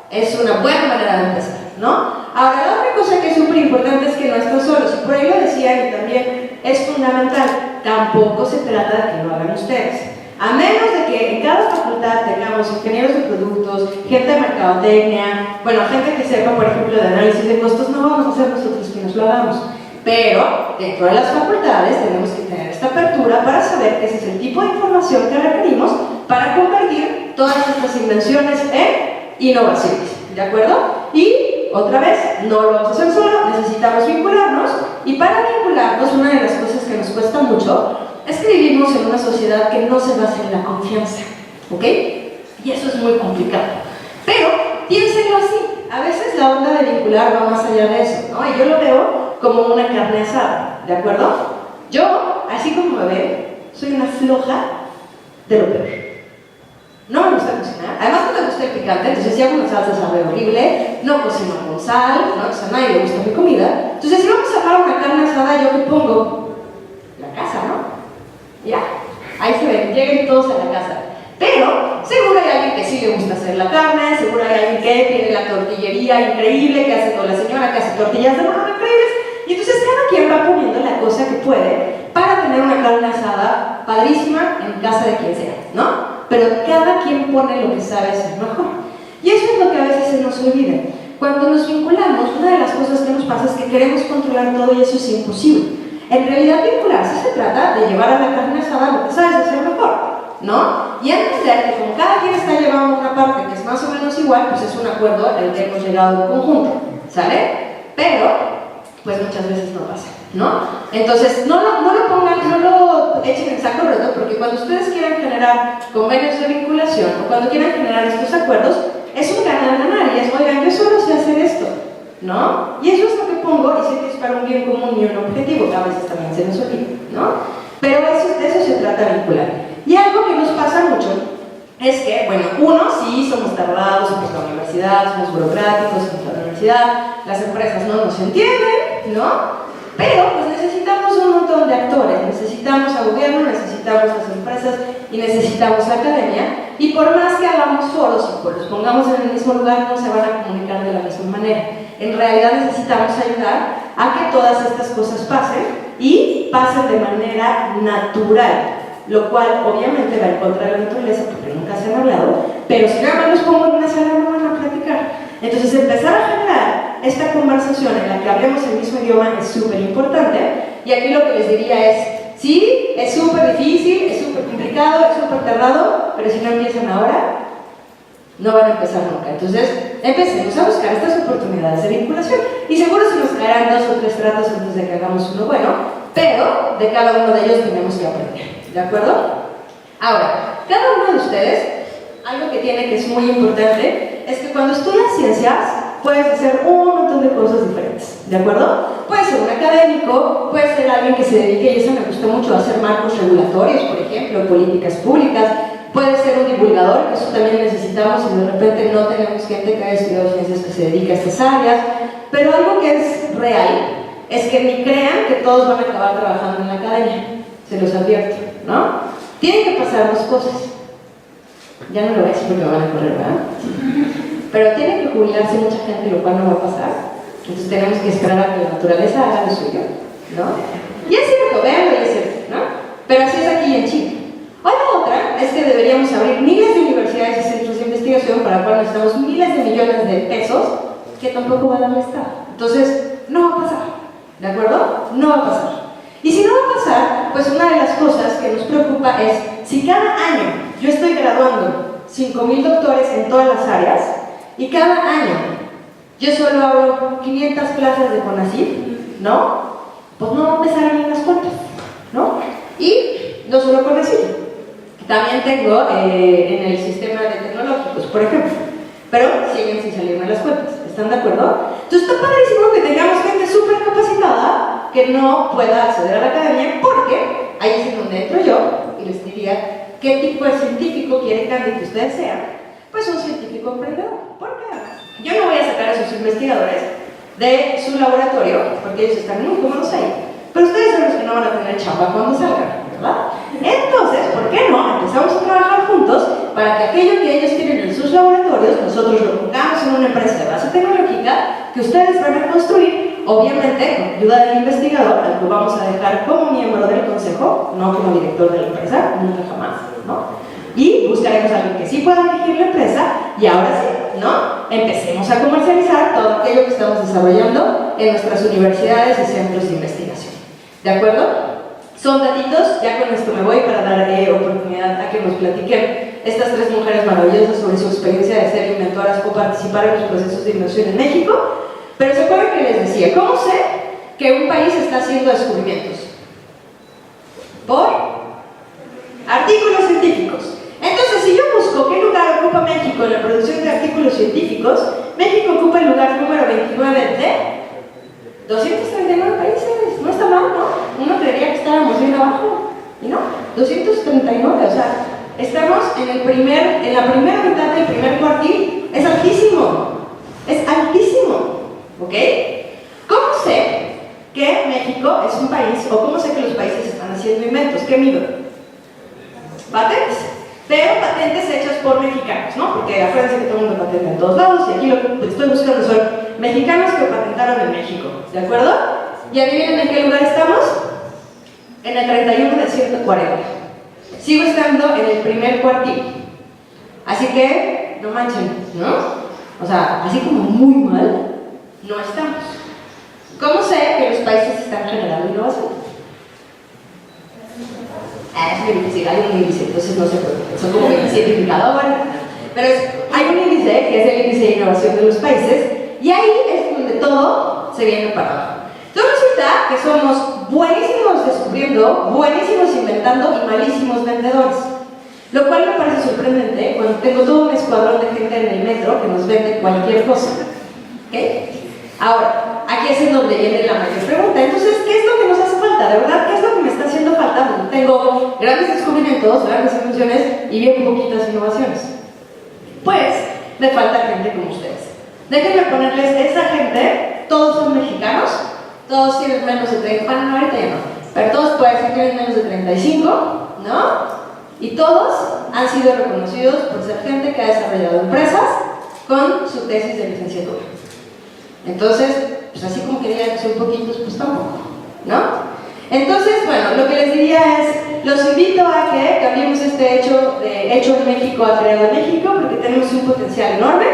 es una buena manera de empezar, ¿no? Ahora, la otra cosa que es súper importante es que no están solos, y por ahí lo decían y también es fundamental, tampoco se trata de que lo hagan ustedes. A menos de que en cada facultad tengamos ingenieros de productos, gente de mercadotecnia, bueno, gente que sepa, por ejemplo, de análisis de costos, no vamos a hacer nosotros que nos lo hagamos. Pero dentro de las facultades tenemos que tener esta apertura para saber que ese es el tipo de información que requerimos para convertir todas estas invenciones en innovaciones, ¿de acuerdo? Y otra vez, no lo vamos a hacer solo, necesitamos vincularnos, y para vincularnos, una de las cosas que nos cuesta mucho es que vivimos en una sociedad que no se basa en la confianza, ¿ok? Y eso es muy complicado. Pero piénsenlo así, a veces la onda de vincular va más allá de eso, ¿no? Y yo lo veo como una carne asada, ¿de acuerdo? Yo, así como me ven, soy una floja de lo peor. No me gusta cocinar, además no me gusta el picante, entonces si hago una salsa sabe horrible, no cocino con sal, ¿no? O sea, a nadie le gusta mi comida. Entonces si vamos a sacar una carne asada, ¿yo qué pongo? La casa, ¿no? Ya, ahí se ven, lleguen todos a la casa. Pero seguro hay alguien que sí le gusta hacer la carne, seguro hay alguien que tiene la tortillería increíble, que hace toda la señora, que hace tortillas de mano increíbles. Y entonces cada quien va poniendo la cosa que puede para tener una carne asada padrísima en casa de quien sea, ¿no? Pero cada quien pone lo que sabe hacer mejor. Y eso es lo que a veces se nos olvida. Cuando nos vinculamos, una de las cosas que nos pasa es que queremos controlar todo y eso es imposible. En realidad, vincularse se trata de llevar a la carne asada lo que sabes hacer mejor, ¿no? Y entender que como cada quien está llevando una parte que es más o menos igual, pues es un acuerdo al que hemos llegado en conjunto, ¿sale? Pero, pues muchas veces no pasa, ¿no? Entonces, no lo pongan, no lo echen en saco roto, porque cuando ustedes quieran generar convenios de vinculación o cuando quieran generar estos acuerdos, es un ganar-ganar y es, oigan, yo solo sé hacer esto, ¿no? Y eso es lo que pongo y sé que es para un bien común y un objetivo, que a veces también se nos olvida, ¿no? Pero de eso se trata vincular. Y algo que nos pasa mucho es que, bueno, uno, sí somos tardados, somos la universidad, somos burocráticos, somos la universidad, las empresas no nos entienden, ¿no? Pero pues necesitamos un montón de actores, necesitamos al gobierno, necesitamos las empresas y necesitamos la academia, y por más que hagamos foros y pues los pongamos en el mismo lugar, no se van a comunicar de la misma manera. En realidad necesitamos ayudar a que todas estas cosas pasen y pasen de manera natural, lo cual obviamente va en contra de la naturaleza porque nunca se han hablado, pero si nada más los pongo en una sala no van a platicar. Entonces empezar a generar esta conversación en la que hablemos el mismo idioma es súper importante, y aquí lo que les diría es, sí, es súper difícil, es súper complicado, es súper tardado, pero si no empiezan ahora, no van a empezar nunca. Entonces empecemos a buscar estas oportunidades de vinculación, y seguro se nos caerán 2 o 3 tratos antes de que hagamos uno bueno, pero de cada uno de ellos tenemos que aprender, ¿de acuerdo? Ahora, cada uno de ustedes, algo que tiene que es muy importante, es que cuando estudias ciencias, puedes hacer un montón de cosas diferentes, ¿de acuerdo? Puedes ser un académico, puedes ser alguien que se dedique, y eso me gusta mucho, a hacer marcos regulatorios, por ejemplo, políticas públicas. Puedes ser un divulgador, que eso también necesitamos, y de repente no tenemos gente que haya estudiado ciencias que se dedique a estas áreas, pero algo que es real es que ni crean que todos van a acabar trabajando en la academia, se los advierto, ¿no? Tienen que pasar 2 cosas. Ya no lo voy a decir porque me van a correr, ¿verdad? Pero tiene que jubilarse mucha gente, lo cual no va a pasar. Entonces tenemos que esperar a que la naturaleza haga lo suyo, ¿no? Y es cierto, véanlo, y es cierto, ¿no? Pero así es aquí en Chile. O la otra es que deberíamos abrir miles de universidades y centros de investigación para lo cual necesitamos miles de millones de pesos que tampoco va a dar el Estado. Entonces, no va a pasar, ¿de acuerdo? No va a pasar. Y si no va a pasar, pues una de las cosas que nos preocupa es, si cada año yo estoy graduando 5,000 doctores en todas las áreas, y cada año yo solo abro 500 plazas de CONACYT, ¿no? Pues no me salen las cuentas, ¿no? Y no solo CONACYT, también tengo en el sistema de tecnológicos, por ejemplo, pero siguen sin salirme las cuentas, ¿están de acuerdo? Entonces está padrísimo que tengamos gente súper capacitada que no pueda acceder a la academia, porque ahí es en donde entro yo y les diría qué tipo de científico quiere que ustedes sean. Pues un científico emprendedor. ¿Por qué? Yo no voy a sacar a sus investigadores de su laboratorio, porque ellos están muy cómodos ahí, pero ustedes son los que no van a tener chamba cuando salgan, ¿verdad? Entonces, ¿por qué no empezamos a trabajar juntos para que aquello que ellos tienen en sus laboratorios, nosotros lo pongamos en una empresa de base tecnológica que ustedes van a construir, obviamente con ayuda del investigador, al que vamos a dejar como miembro del consejo, no como director de la empresa, nunca jamás, ¿no? Y buscaremos a alguien que sí pueda dirigir la empresa, y ahora sí, ¿no? Empecemos a comercializar todo aquello que estamos desarrollando en nuestras universidades y centros de investigación. ¿De acuerdo? Son datitos, ya con esto me voy para dar oportunidad a que nos platiquen estas 3 mujeres maravillosas sobre su experiencia de ser inventoras o participar en los procesos de inversión en México. Pero se acuerdan que les decía, ¿cómo sé que un país está haciendo descubrimientos? Por artículos científicos. Entonces, si yo busco qué lugar ocupa México en la producción de artículos científicos, México ocupa el lugar número 29 de 239 países. No está mal, ¿no? Uno creería que estábamos bien abajo, y no, 239, o sea, estamos en la primera mitad del primer cuartil. Es altísimo, ¿ok? ¿Cómo sé que México es un país, o cómo sé que los países están haciendo inventos? ¿Qué mido? Patentes, pero patentes hechas por mexicanos, ¿no? Porque acuérdense que todo el mundo patenta en todos lados, y aquí lo que estoy buscando son mexicanos que patentaron en México, ¿de acuerdo? ¿Y adivinen en qué lugar estamos? En el 31 de 140. Sigo estando en el primer cuartil. Así que, no manchen, ¿no? O sea, así como muy mal, no estamos. ¿Cómo sé que los países están generando innovación? Es muy difícil, hay un índice, entonces no se preocupen, son como 27 indicadores. Pero hay un índice que es el índice de innovación de los países, y ahí es donde todo se viene para abajo. Entonces resulta que somos buenísimos descubriendo, buenísimos inventando y malísimos vendedores. Lo cual me parece sorprendente cuando tengo todo un escuadrón de gente en el metro que nos vende cualquier cosa. ¿Ok? Ahora, aquí es en donde viene la mayor pregunta. Entonces, ¿qué es lo que nos hace falta? falta? De verdad, ¿qué es lo que me está haciendo falta? Tengo grandes descubrimientos, grandes invenciones y bien poquitas innovaciones. Pues, me falta gente como ustedes. Déjenme ponerles esa gente, todos son mexicanos, todos tienen menos de 30, bueno, no, ahorita ya no, pero todos pueden decir que tienen menos de 35, ¿no? Y todos han sido reconocidos por ser gente que ha desarrollado empresas con su tesis de licenciatura. Entonces, pues así como querían que son poquitos, pues tampoco, ¿no? Entonces, bueno, lo que les diría es, los invito a que cambiemos este hecho de hecho en México a creado en México, porque tenemos un potencial enorme,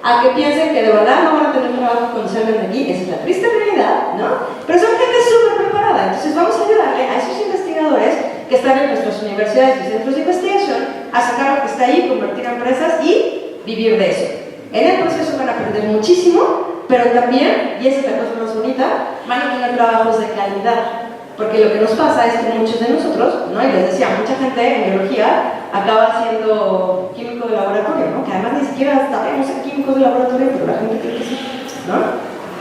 a que piensen que de verdad no van a tener trabajo cuando salgan de aquí, esa es la triste realidad, ¿no? Pero son gente súper preparada, entonces vamos a ayudarle a esos investigadores que están en nuestras universidades y centros de investigación a sacar lo que está ahí, convertir a empresas y vivir de eso. En el proceso van a aprender muchísimo, pero también, y esa es la cosa más bonita, van a tener trabajos de calidad. Porque lo que nos pasa es que muchos de nosotros, ¿no? Y les decía, mucha gente en biología acaba siendo químico de laboratorio, ¿no? Que además ni siquiera sabemos ser químicos de laboratorio, pero la gente cree que sí, ¿no?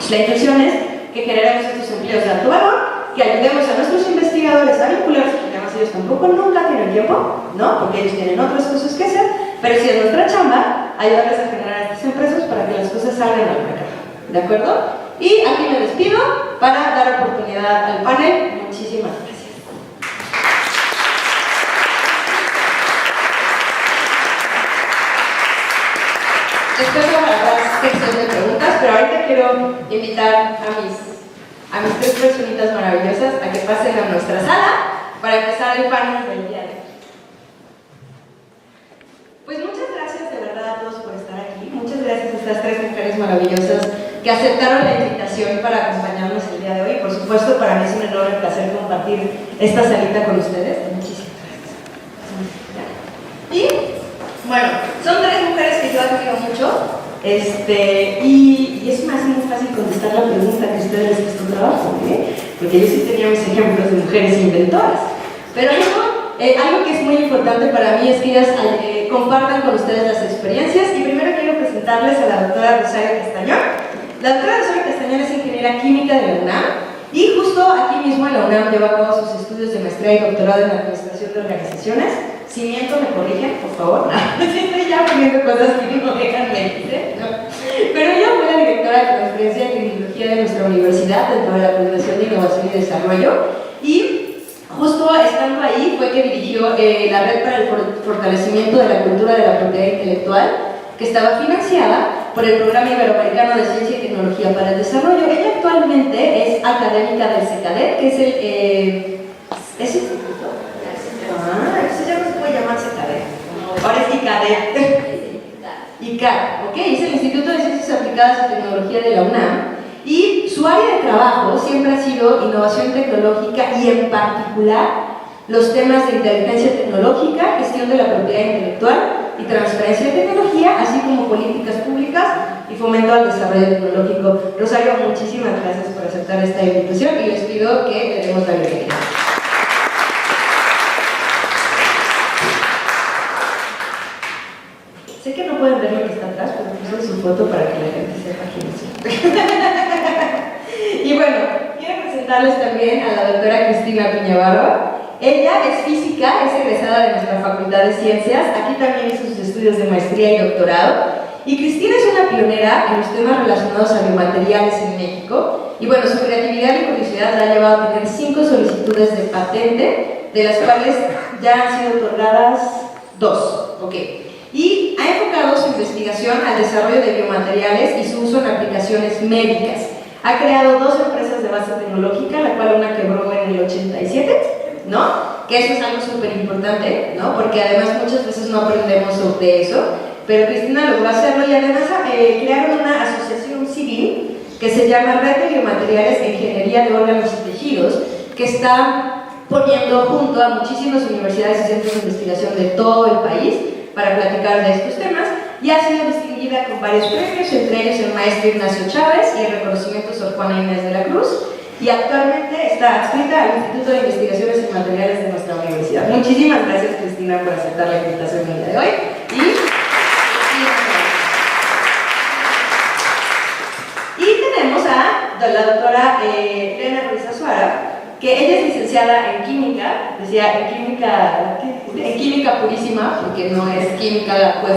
La intención es que generemos estos empleos de alto valor, que ayudemos a nuestros investigadores a vincularse, porque además ellos tampoco nunca tienen tiempo, ¿no? Porque ellos tienen otras cosas que hacer, pero sí es nuestra chamba ayudarles a generar estas empresas para que las cosas salgan al mercado, ¿de acuerdo? Y aquí me despido para dar oportunidad al panel. Muchísimas gracias. Después habrá sección de preguntas, pero ahorita quiero invitar a mis tres personitas maravillosas a que pasen a nuestra sala para empezar el panel del día de hoy. Pues muchas gracias de verdad a todos por estar aquí. Muchas gracias a estas tres mujeres maravillosas que aceptaron la invitación para acompañarnos el día de hoy. Por supuesto, para mí es un enorme placer compartir esta salita con ustedes. Muchísimas gracias. Y, bueno, son tres mujeres que yo admiro mucho, y eso me hace muy fácil contestar la pregunta que ustedes les costó trabajo, porque yo sí tenía mis ejemplos de mujeres inventoras. Pero algo que es muy importante para mí es que ellas compartan con ustedes las experiencias, y primero quiero presentarles a la doctora Rosario Castañón. La doctora Rosario Castañón es ingeniera química de la UNAM y justo aquí mismo en la UNAM lleva a cabo sus estudios de maestría y doctorado en administración de organizaciones. Si miento, me corrigen, por favor. Estoy ya poniendo cosas que no dejan mentir, ¿no? Pero ella fue la directora de transferencia de tecnología de nuestra universidad dentro de la Coordinación de Innovación y Desarrollo, y justo estando ahí fue que dirigió la Red para el Fortalecimiento de la Cultura de la Propiedad Intelectual, que estaba financiada por el Programa Iberoamericano de Ciencia y Tecnología para el Desarrollo. Ella actualmente es académica del CECADET, que es ¿es instituto? Eso ya no se puede llamar CECADET. Ahora es ICADET. ICAD, ¿ok? Es el Instituto de Ciencias Aplicadas y Tecnología de la UNAM. Y su área de trabajo siempre ha sido innovación tecnológica y en particular los temas de inteligencia tecnológica, gestión de la propiedad intelectual y transferencia de tecnología, así como políticas públicas y fomento al desarrollo tecnológico. Rosario, muchísimas gracias por aceptar esta invitación y les pido que le demos la bienvenida. Sé que no pueden ver lo que está atrás, pero puse su foto para que la gente sepa quién es. Y bueno, quiero presentarles también a la doctora Cristina Piñabarba. Ella es física, es egresada de nuestra Facultad de Ciencias, aquí también hizo sus estudios de maestría y doctorado, y Cristina es una pionera en los temas relacionados a biomateriales en México, y bueno, su creatividad y curiosidad la ha llevado a tener 5 solicitudes de patente, de las cuales ya han sido otorgadas 2, ¿ok? Y ha enfocado su investigación al desarrollo de biomateriales y su uso en aplicaciones médicas. Ha creado 2 empresas de base tecnológica, la cual una quebró en el 87, ¿no? Que eso es algo súper importante, ¿no? Porque además muchas veces no aprendemos sobre eso, pero Cristina logró hacerlo y además crearon una asociación civil que se llama Red de Biomateriales e Ingeniería de Órganos y Tejidos, que está poniendo junto a muchísimas universidades y centros de investigación de todo el país para platicar de estos temas, y ha sido distinguida con varios premios, entre ellos el Maestro Ignacio Chávez y el reconocimiento Sor Juana Inés de la Cruz, y actualmente está adscrita al Instituto de Investigaciones en Materiales de nuestra universidad. Muchísimas gracias, Cristina, por aceptar la invitación el día de hoy. Y tenemos a la doctora Elena Ruiz Azuara, que ella es licenciada en química, decía en química purísima, porque no es química pues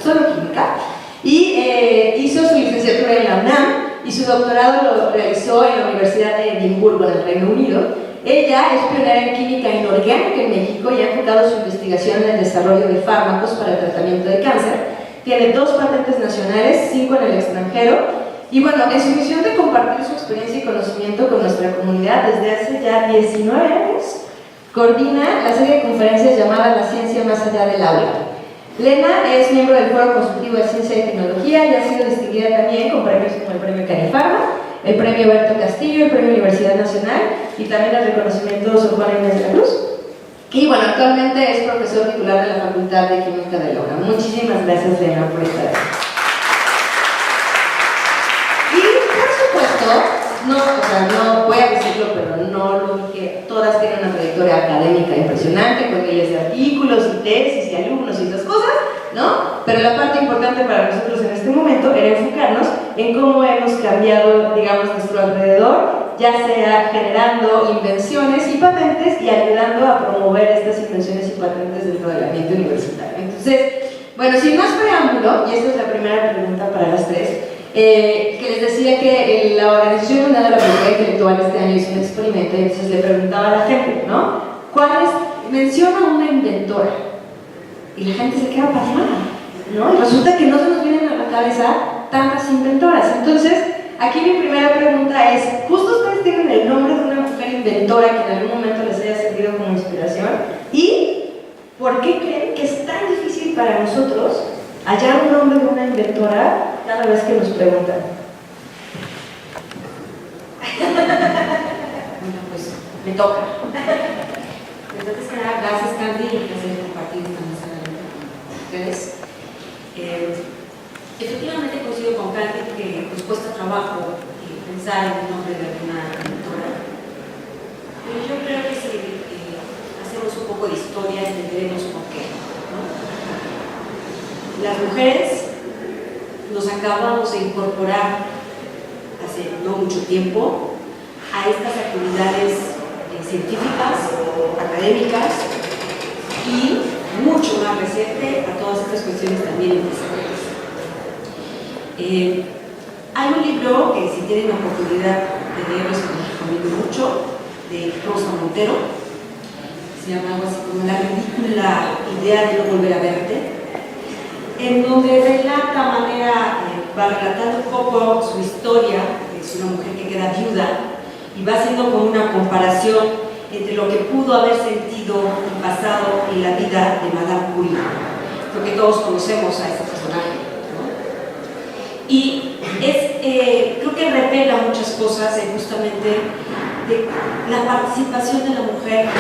solo química, y hizo su licenciatura en la UNAM y su doctorado lo realizó en la Universidad de Edimburgo, en el Reino Unido. Ella es pionera en química inorgánica en México y ha enfocado su investigación en el desarrollo de fármacos para el tratamiento de cáncer. Tiene 2 patentes nacionales, 5 en el extranjero. Y bueno, en su misión de compartir su experiencia y conocimiento con nuestra comunidad desde hace ya 19 años, coordina la serie de conferencias llamada La Ciencia Más Allá del Aula. Lena es miembro del Foro Consultivo de Ciencia y Tecnología y ha sido distinguida también con premios como el Premio Canifarma, el Premio Berto Castillo, el Premio Universidad Nacional y también el reconocimiento Sor Juana Inés de la Cruz. Y bueno, actualmente es profesor titular de la Facultad de Química de la UNAM. Muchísimas gracias, Lena, por estar aquí. No voy a decirlo, pero no lo dije, todas tienen una trayectoria académica impresionante, con miles de artículos y tesis y alumnos y esas cosas, ¿no? Pero la parte importante para nosotros en este momento era enfocarnos en cómo hemos cambiado, digamos, nuestro alrededor, ya sea generando invenciones y patentes y ayudando a promover estas invenciones y patentes dentro del ambiente universitario. Entonces, bueno, sin más preámbulo, y esta es la primera pregunta para las tres, que les decía que la Organización Mundial de la Propiedad Intelectual este año hizo un experimento y entonces le preguntaba a la gente, ¿no? Menciona una inventora. Y la gente se queda pasmada, ¿no? Y resulta que no se nos vienen a la cabeza tantas inventoras. Entonces, aquí mi primera pregunta es, ¿justo ustedes tienen el nombre de una mujer inventora que en algún momento les haya servido como inspiración? ¿Y por qué creen que es tan difícil para nosotros hallar un nombre de una inventora cada vez que nos preguntan? Bueno, pues me toca. Antes que nada, gracias Candy, y un placer compartir esta mesa con ustedes. Efectivamente coincido con Candy que nos cuesta trabajo pensar en el nombre de una inventora, pero yo creo que si hacemos un poco de historia entenderemos por qué, ¿no? Las mujeres nos acabamos de incorporar hace no mucho tiempo a estas actividades científicas, académicas y mucho más reciente a todas estas cuestiones también empresariales. Hay un libro que si tienen la oportunidad de leerlo se los recomiendo mucho, de Rosa Montero, se llama algo así como La ridícula idea de no volver a verte, en donde relata va relatando un poco su historia. Es una mujer que queda viuda y va haciendo como una comparación entre lo que pudo haber sentido el pasado y la vida de Madame Curie. Creo que todos conocemos a ese personaje, ¿no? Y creo que revela muchas cosas justamente de la participación de la mujer en la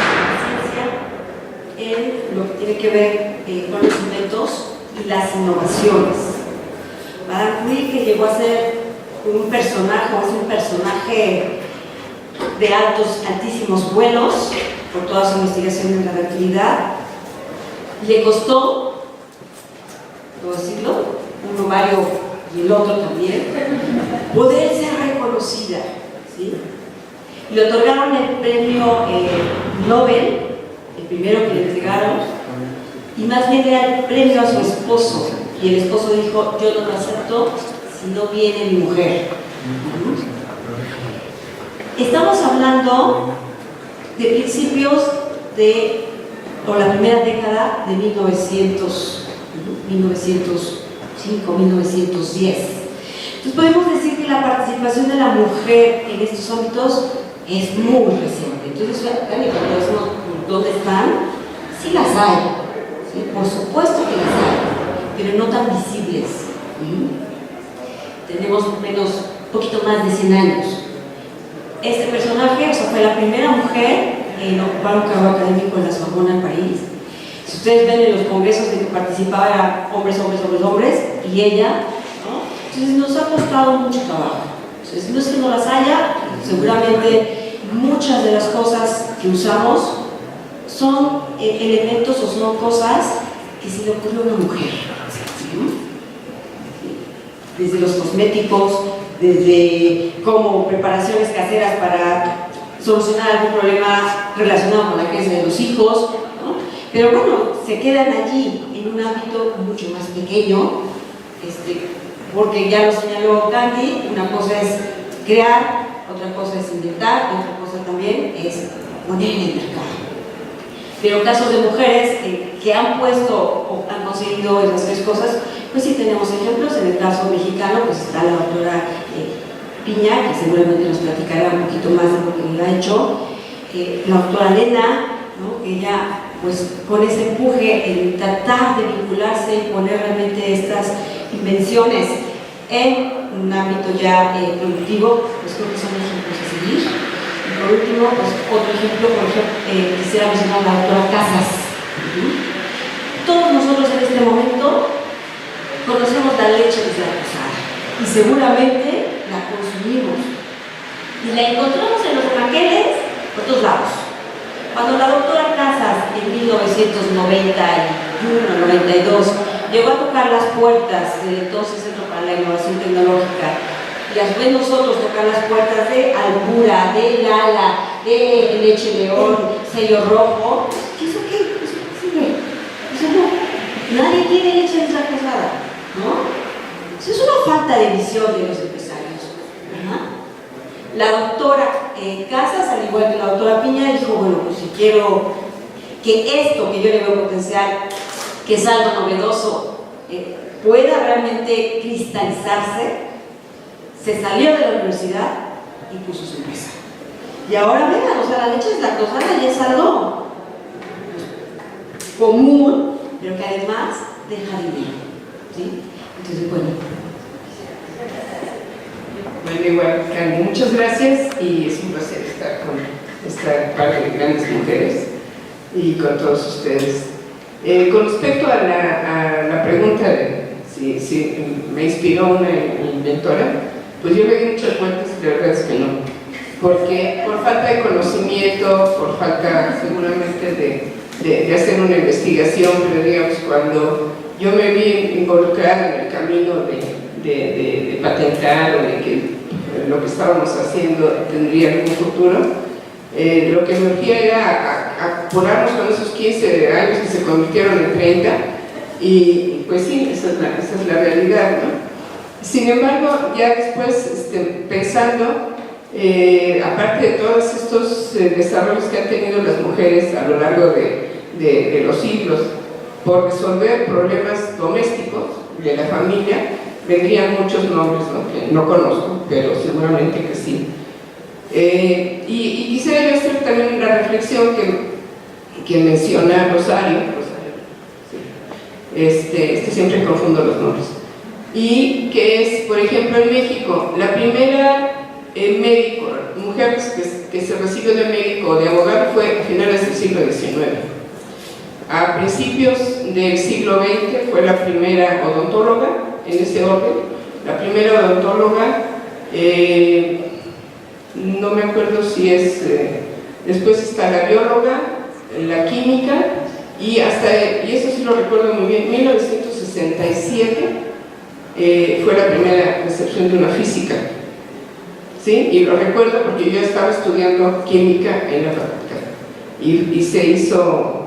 ciencia, en lo que tiene que ver con los inventos y las innovaciones. Madame Curie, que llegó a ser un personaje, o es un personaje de altísimos vuelos por toda su investigación en radioactividad, le costó, puedo decirlo, un ovario y el otro también, poder ser reconocida, ¿sí? Le otorgaron el premio Nobel, el primero que le entregaron, y más bien era el premio a su esposo, y el esposo dijo: yo no lo acepto si no viene mi mujer. Estamos hablando de principios o la primera década de 1905, 1910. Entonces podemos decir que la participación de la mujer en estos ámbitos es muy reciente. Entonces, cuando decimos ¿dónde están? Sí las hay, ¿sí? Por supuesto que las hay, pero no tan visibles. Tenemos un poquito más de 100 años. Este personaje, fue la primera mujer en ocupar un cargo académico en la Sorbona en París. Si ustedes ven en los congresos en que participaba, eran hombres, y ella, ¿no? Entonces nos ha costado mucho trabajo. Entonces, no es que no las haya, seguramente muchas de las cosas que usamos son elementos o son cosas que se le ocurrió a una mujer. Desde los cosméticos, desde como preparaciones caseras para solucionar algún problema relacionado con la crianza de los hijos, ¿no? Pero bueno, se quedan allí en un ámbito mucho más pequeño, porque ya lo señaló Candy, una cosa es crear, otra cosa es inventar, y otra cosa también es poner en el mercado. Pero casos de mujeres que han puesto o han conseguido esas tres cosas, pues sí tenemos ejemplos. En el caso mexicano, pues está la doctora Piña, que seguramente nos platicará un poquito más de lo que él ha hecho, la doctora Elena, ¿no? Que ella pues con ese empuje en tratar de vincularse y poner realmente estas invenciones en un ámbito ya productivo, pues creo que son ejemplos a seguir. Y por último, pues otro ejemplo, por ejemplo, quisiera mencionar a la doctora Casas. Todos nosotros en este momento conocemos la leche deslactosada y seguramente la consumimos y la encontramos en los anaqueles por todos lados. Cuando la doctora Casas en 1991-92 llegó a tocar las puertas del entonces Centro para la Innovación Tecnológica y a su vez nosotros tocar las puertas de Albura, de Lala, de Leche León, Sello Rojo, ¿eso qué? ¿Eso qué sirve? Eso no. Nadie tiene leche deslactosada, ¿no? Eso es una falta de visión de los empresarios. La doctora Casas, al igual que la doctora Piña, dijo, bueno, pues si quiero que esto que yo le veo potencial, que es algo novedoso, pueda realmente cristalizarse, se salió de la universidad y puso su empresa. Y ahora vean, o sea, la leche deslactosada ya es algo común, pero que además deja dinero, ¿sí? Entonces, bueno. Bueno, igual, Candy, muchas gracias y es un placer estar con esta parte de grandes mujeres y con todos ustedes. Con respecto a la pregunta de si me inspiró una inventora, pues yo le di muchas vueltas y la verdad es que no. Porque por falta de conocimiento, por falta seguramente de hacer una investigación, pero digamos, cuando yo me vi involucrada en el camino de patentar o de que lo que estábamos haciendo tendría algún futuro, lo que me urgía era apurarnos con esos 15 años que se convirtieron en 30 y pues sí, esa es la realidad, ¿no? Sin embargo, ya después pensando, aparte de todos estos desarrollos que han tenido las mujeres a lo largo de los siglos por resolver problemas domésticos de la familia, vendrían muchos nombres, ¿no? Que no conozco, pero seguramente que sí. Y quisiera yo hacer también una reflexión que menciona Rosario, sí. Siempre confundo los nombres, y que es, por ejemplo, en México, la primera mujer que se recibió de médico o de abogado fue a finales del siglo XIX. A principios del siglo XX fue la primera odontóloga, en ese orden, la primera odontóloga, no me acuerdo si es, después está la bióloga, la química, y eso sí lo recuerdo muy bien, 1967 fue la primera recepción de una física, ¿sí? Y lo recuerdo porque yo estaba estudiando química en la facultad, y se hizo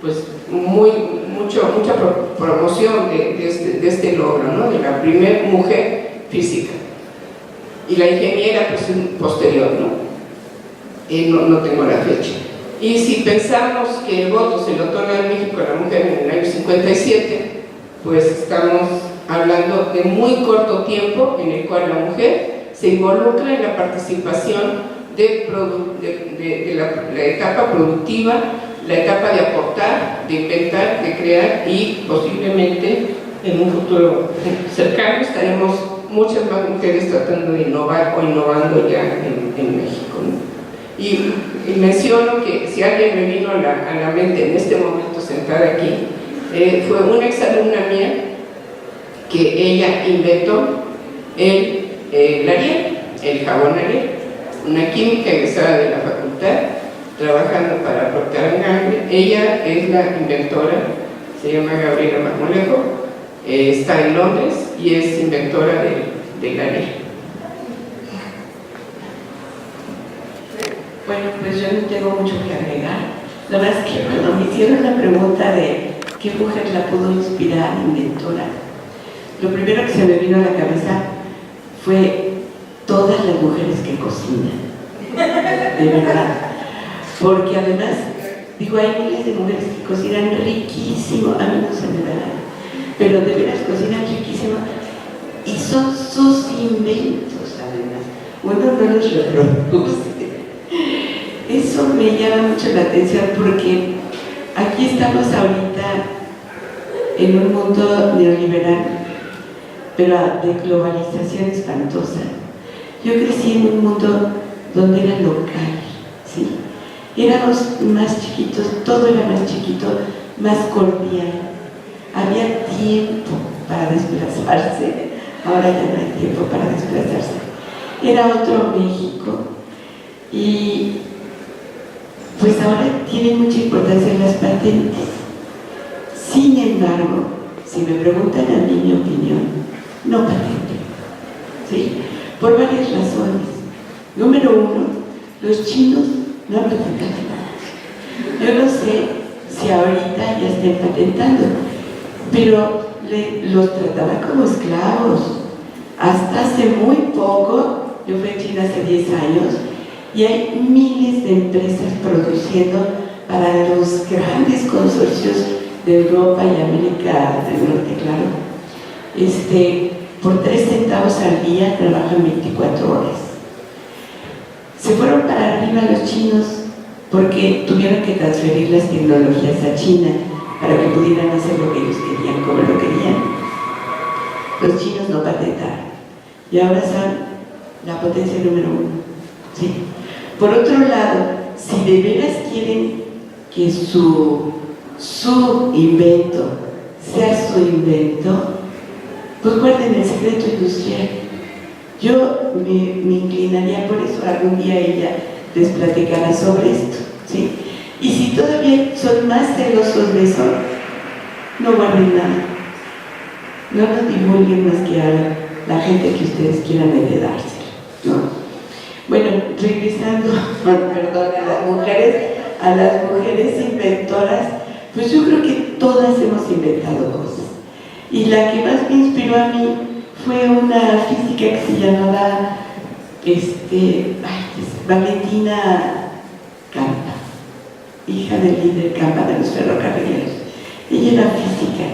pues mucha promoción de este logro, ¿no? De la primera mujer física, y la ingeniera pues posterior, ¿no? No tengo la fecha. Y si pensamos que el voto se le otorga en México a la mujer en el año 57, pues estamos hablando de muy corto tiempo en el cual la mujer se involucra en la participación de la etapa productiva, la etapa de aportar, de inventar, de crear, y posiblemente en un futuro cercano estaremos muchas más mujeres tratando de innovar o innovando ya en México, ¿no? Y menciono que si alguien me vino a la mente en este momento sentada aquí, fue una exalumna mía que ella inventó el Ariel, el jabón Ariel, una química egresada de la facultad, trabajando para Procter & Gamble. Ella es la inventora, se llama Gabriela Marmolejo, está en Londres y es inventora del Ariel. Bueno, pues yo no tengo mucho que agregar. La verdad es que cuando me hicieron la pregunta de qué mujer la pudo inspirar, inventora, lo primero que se me vino a la cabeza fue todas las mujeres que cocinan, de verdad. Porque además, digo, hay miles de mujeres que cocinan riquísimo, a mí no se me da, pero de veras cocinan riquísimo y son sus inventos además. Uno no los reproduce. Eso me llama mucho la atención porque aquí estamos ahorita en un mundo neoliberal, pero de globalización espantosa. Yo crecí en un mundo donde era local, ¿sí? Éramos más chiquitos, todo era más chiquito, más cordial. Había tiempo para desplazarse, ahora ya no hay tiempo para desplazarse. Era otro México y pues ahora tiene mucha importancia las patentes. Sin embargo, si me preguntan a mí mi opinión, no patente, ¿sí? Por varias razones. Número uno, los chinos no han patentado nada. Yo no sé si ahorita ya estén patentando, pero los trataban como esclavos. Hasta hace muy poco, yo fui a China hace 10 años, y hay miles de empresas produciendo para los grandes consorcios de Europa y América del Norte, claro. Por 3 centavos al día trabajan 24 horas. Se fueron para arriba los chinos porque tuvieron que transferir las tecnologías a China para que pudieran hacer lo que ellos querían, como lo querían. Los chinos no patentaron y ahora son la potencia número 1, ¿sí? Por otro lado, si de veras quieren que su invento sea su invento, pues guarden el secreto industrial. Yo me inclinaría por eso, algún día ella les platicará sobre esto, ¿sí? Y si todavía son más celosos de eso, no guarden nada. No lo divulguen más que a la gente que ustedes quieran heredárselo, ¿no? Bueno, regresando, perdón, a las mujeres inventoras, pues yo creo que todas hemos inventado cosas. Y la que más me inspiró a mí fue una física que se llamaba Valentina Campa, hija del líder Campa de los ferrocarrileros. Ella era física,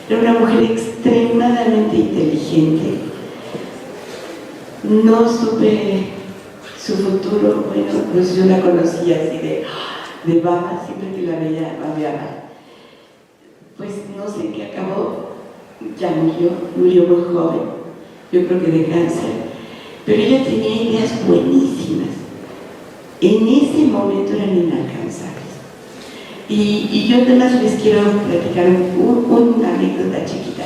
era una mujer extremadamente inteligente. No supe su futuro, bueno, pues yo la conocía así de baba, siempre que la veía babeaba. Pues no sé qué acabó, ya murió muy joven, yo creo que de cáncer, pero ella tenía ideas buenísimas. En ese momento eran inalcanzables. Y yo además les quiero platicar una anécdota chiquita,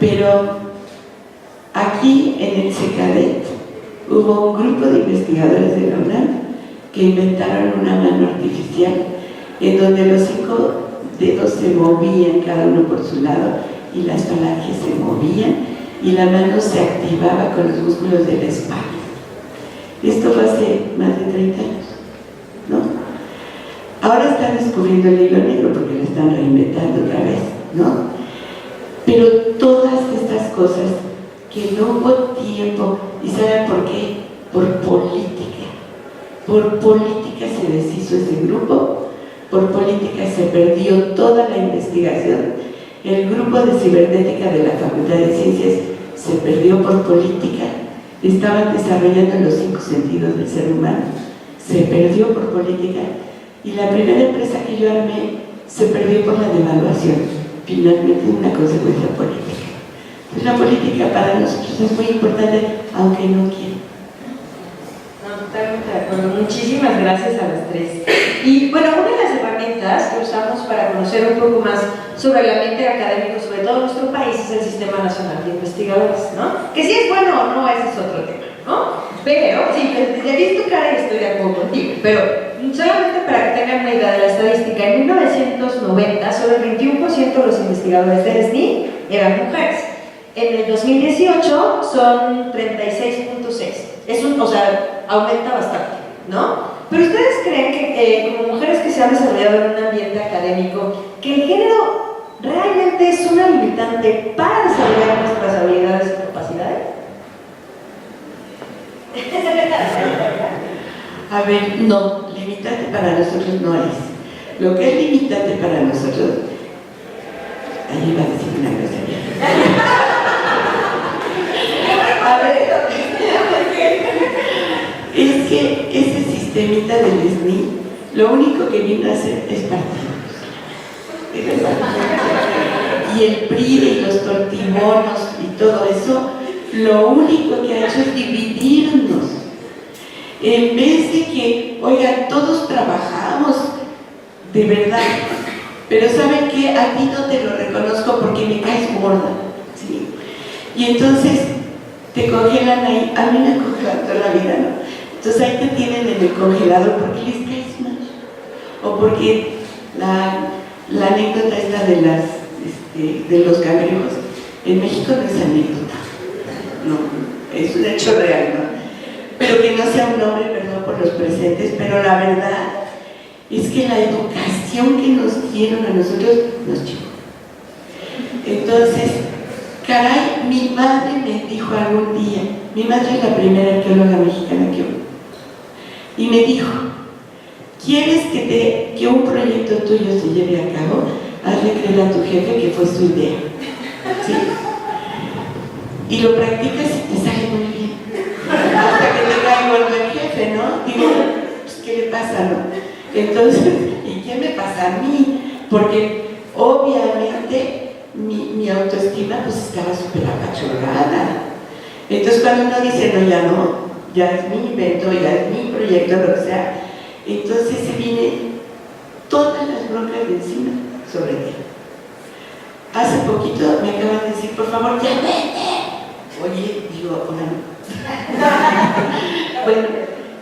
pero aquí en el CECADET hubo un grupo de investigadores de la UNAM que inventaron una mano artificial en donde los 5 dedos se movían cada uno por su lado y las falanges se movían y la mano se activaba con los músculos de la espalda. Esto fue hace más de 30 años, ¿no? Ahora están descubriendo el hilo negro porque lo están reinventando otra vez, ¿no? Pero todas estas cosas que no hubo tiempo, ¿y saben por qué? Por política. Por política se deshizo ese grupo, por política se perdió toda la investigación. El grupo de cibernética de la Facultad de Ciencias se perdió por política. Estaban desarrollando los 5 sentidos del ser humano, se perdió por política. Y la primera empresa que yo armé se perdió por la devaluación, finalmente una consecuencia política. Pues la política para nosotros es muy importante, aunque no quieran. No, totalmente de acuerdo. Muchísimas gracias a las 3. Y bueno, una de las herramientas que usamos para conocer un poco más sobre el ambiente académico, sobre todo en nuestro país, es el Sistema Nacional de Investigadores, ¿no? Que si es bueno o no, ese es otro tema, ¿no? Pero, sí, ya vi tu cara y estoy de acuerdo contigo, pero solamente para que tengan una idea de la estadística, en 1990 solo el 21% de los investigadores del SNI eran mujeres. En el 2018 son 36.6. O sea, aumenta bastante, ¿no? Pero ustedes creen que como mujeres que se han desarrollado en un ambiente académico, que el género realmente es una limitante para desarrollar nuestras habilidades y capacidades? A ver, no, limitante para nosotros no es. Lo que es limitante para nosotros, ahí va a decir una grosería. A ver, es que ese sistemita del SNI, lo único que vino a hacer es partidos. Y el PRI y los tortimonos y todo eso, lo único que ha hecho es dividirnos. En vez de que, oigan, todos trabajamos, de verdad, pero ¿saben qué? A ti no te lo reconozco porque me caes gorda, ¿sí? Y entonces te congelan ahí, a mí me congelan toda la vida, ¿no? Entonces ahí te tienen en el congelador porque les caes mal, o porque la anécdota esta de los cangrejos, en México no es anécdota, no, es un hecho real, ¿no? Pero que no sea un nombre, perdón por los presentes, pero la verdad es que la educación que nos dieron a nosotros nos llegó. Entonces, caray, mi madre me dijo algún día, mi madre es la primera arqueóloga mexicana que hubo, y me dijo, ¿quieres que un proyecto tuyo se lleve a cabo? Hazle creer a tu jefe que fue su idea, ¿sí? Y lo practicas y te sale muy bien. Hasta que te cae gordo el jefe, ¿no? Digo, pues, ¿qué le pasa, no? Entonces, ¿y qué me pasa a mí? Porque obviamente mi autoestima pues estaba súper apachurrada. Entonces cuando uno dice, no, ya es mi invento, ya es mi proyecto, lo que sea, entonces se vienen todas las broncas de encima sobre ti. Hace poquito me acaban de decir, por favor, ya vete. Oye, digo, hola. Bueno,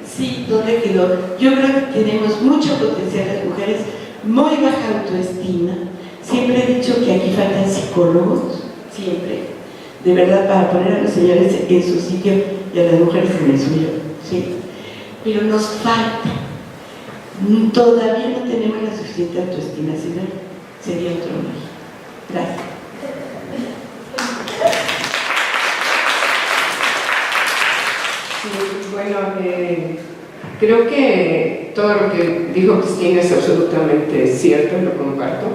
sí, ¿dónde quedó? Yo creo que tenemos mucho potencial las mujeres, muy baja autoestima. Siempre he dicho que aquí faltan psicólogos, siempre, de verdad, para poner a los señores en su sitio y a las mujeres en el suyo, ¿sí? Pero nos falta, todavía no tenemos la suficiente autoestima, ¿sí? Sería otro México. Gracias. Bueno, creo que todo lo que dijo Cristina es absolutamente cierto, lo comparto.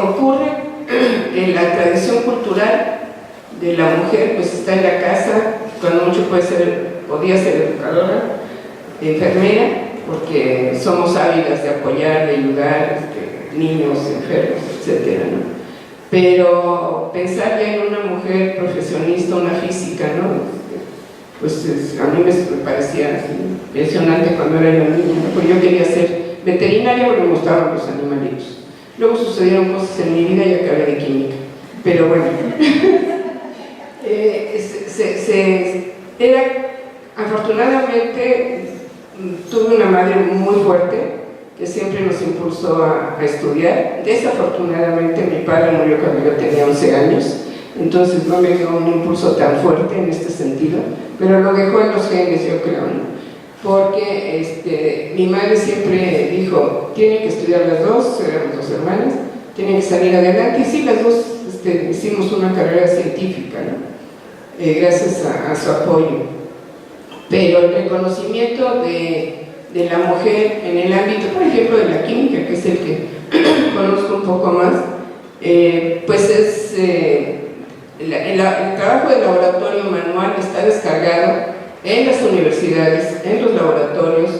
Ocurre que la tradición cultural de la mujer pues está en la casa, cuando mucho podía ser educadora, enfermera, porque somos ávidas de apoyar, de ayudar niños enfermos, etc., ¿no? Pero pensar ya en una mujer profesionista, una física, ¿no? Pues a mí me parecía impresionante cuando era yo niña, ¿no? Porque yo quería ser veterinaria porque me gustaban los animalitos. Luego sucedieron cosas en mi vida y acabé de química, pero bueno. Afortunadamente tuve una madre muy fuerte que siempre nos impulsó a estudiar. Desafortunadamente mi padre murió cuando yo tenía 11 años, entonces no me dio un impulso tan fuerte en este sentido, pero lo dejó en los genes, yo creo, ¿no? Porque mi madre siempre dijo, tienen que estudiar las dos, éramos dos hermanas, tienen que salir adelante, y sí, las dos hicimos una carrera científica, ¿no? Gracias a su apoyo. Pero el reconocimiento de la mujer en el ámbito, por ejemplo, de la química, que es el que conozco un poco más, pues es el trabajo de laboratorio manual está descargado en las universidades, en los laboratorios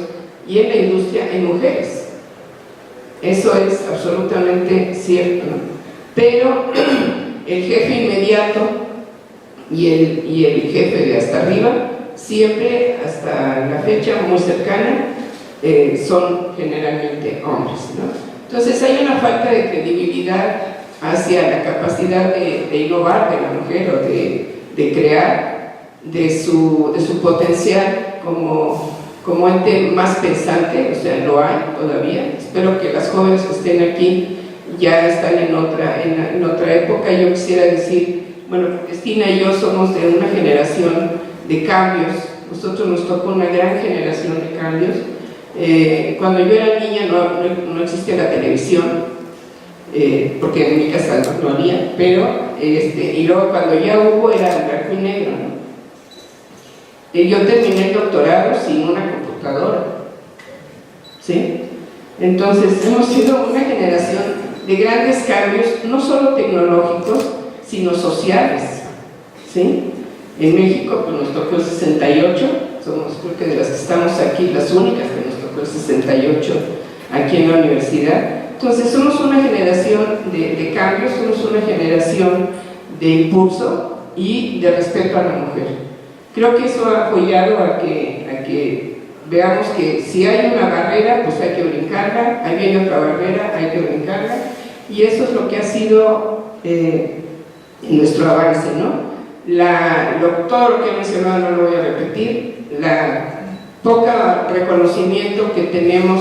y en la industria en mujeres. Eso es absolutamente cierto, ¿no? Pero el jefe inmediato y el jefe de hasta arriba, siempre hasta la fecha muy cercana, son generalmente hombres, ¿no? Entonces hay una falta de credibilidad hacia la capacidad de innovar de la mujer o de crear, de su potencial como ente más pensante. O sea, lo hay todavía. Espero que las jóvenes que estén aquí ya están en otra época. Yo quisiera decir, bueno, Cristina y yo somos de una generación de cambios Nosotros nos tocó una gran generación de cambios. Cuando yo era niña no existía la televisión, porque en mi casa no había, pero y luego cuando ya hubo era en blanco y negro, ¿no? Yo terminé el doctorado sin una computadora, ¿sí? Entonces hemos sido una generación de grandes cambios, no solo tecnológicos, sino sociales, ¿sí? En México pues, nos tocó el 68, somos creo que de las que estamos aquí las únicas que nos tocó el 68 aquí en la universidad. Entonces somos una generación de cambios, somos una generación de impulso y de respeto a la mujer. Creo que eso ha apoyado a que veamos que si hay una barrera, pues hay que brincarla, ahí viene otra barrera, hay que brincarla, y eso es lo que ha sido nuestro avance, ¿no? Todo lo que he mencionado no lo voy a repetir, la poca reconocimiento que tenemos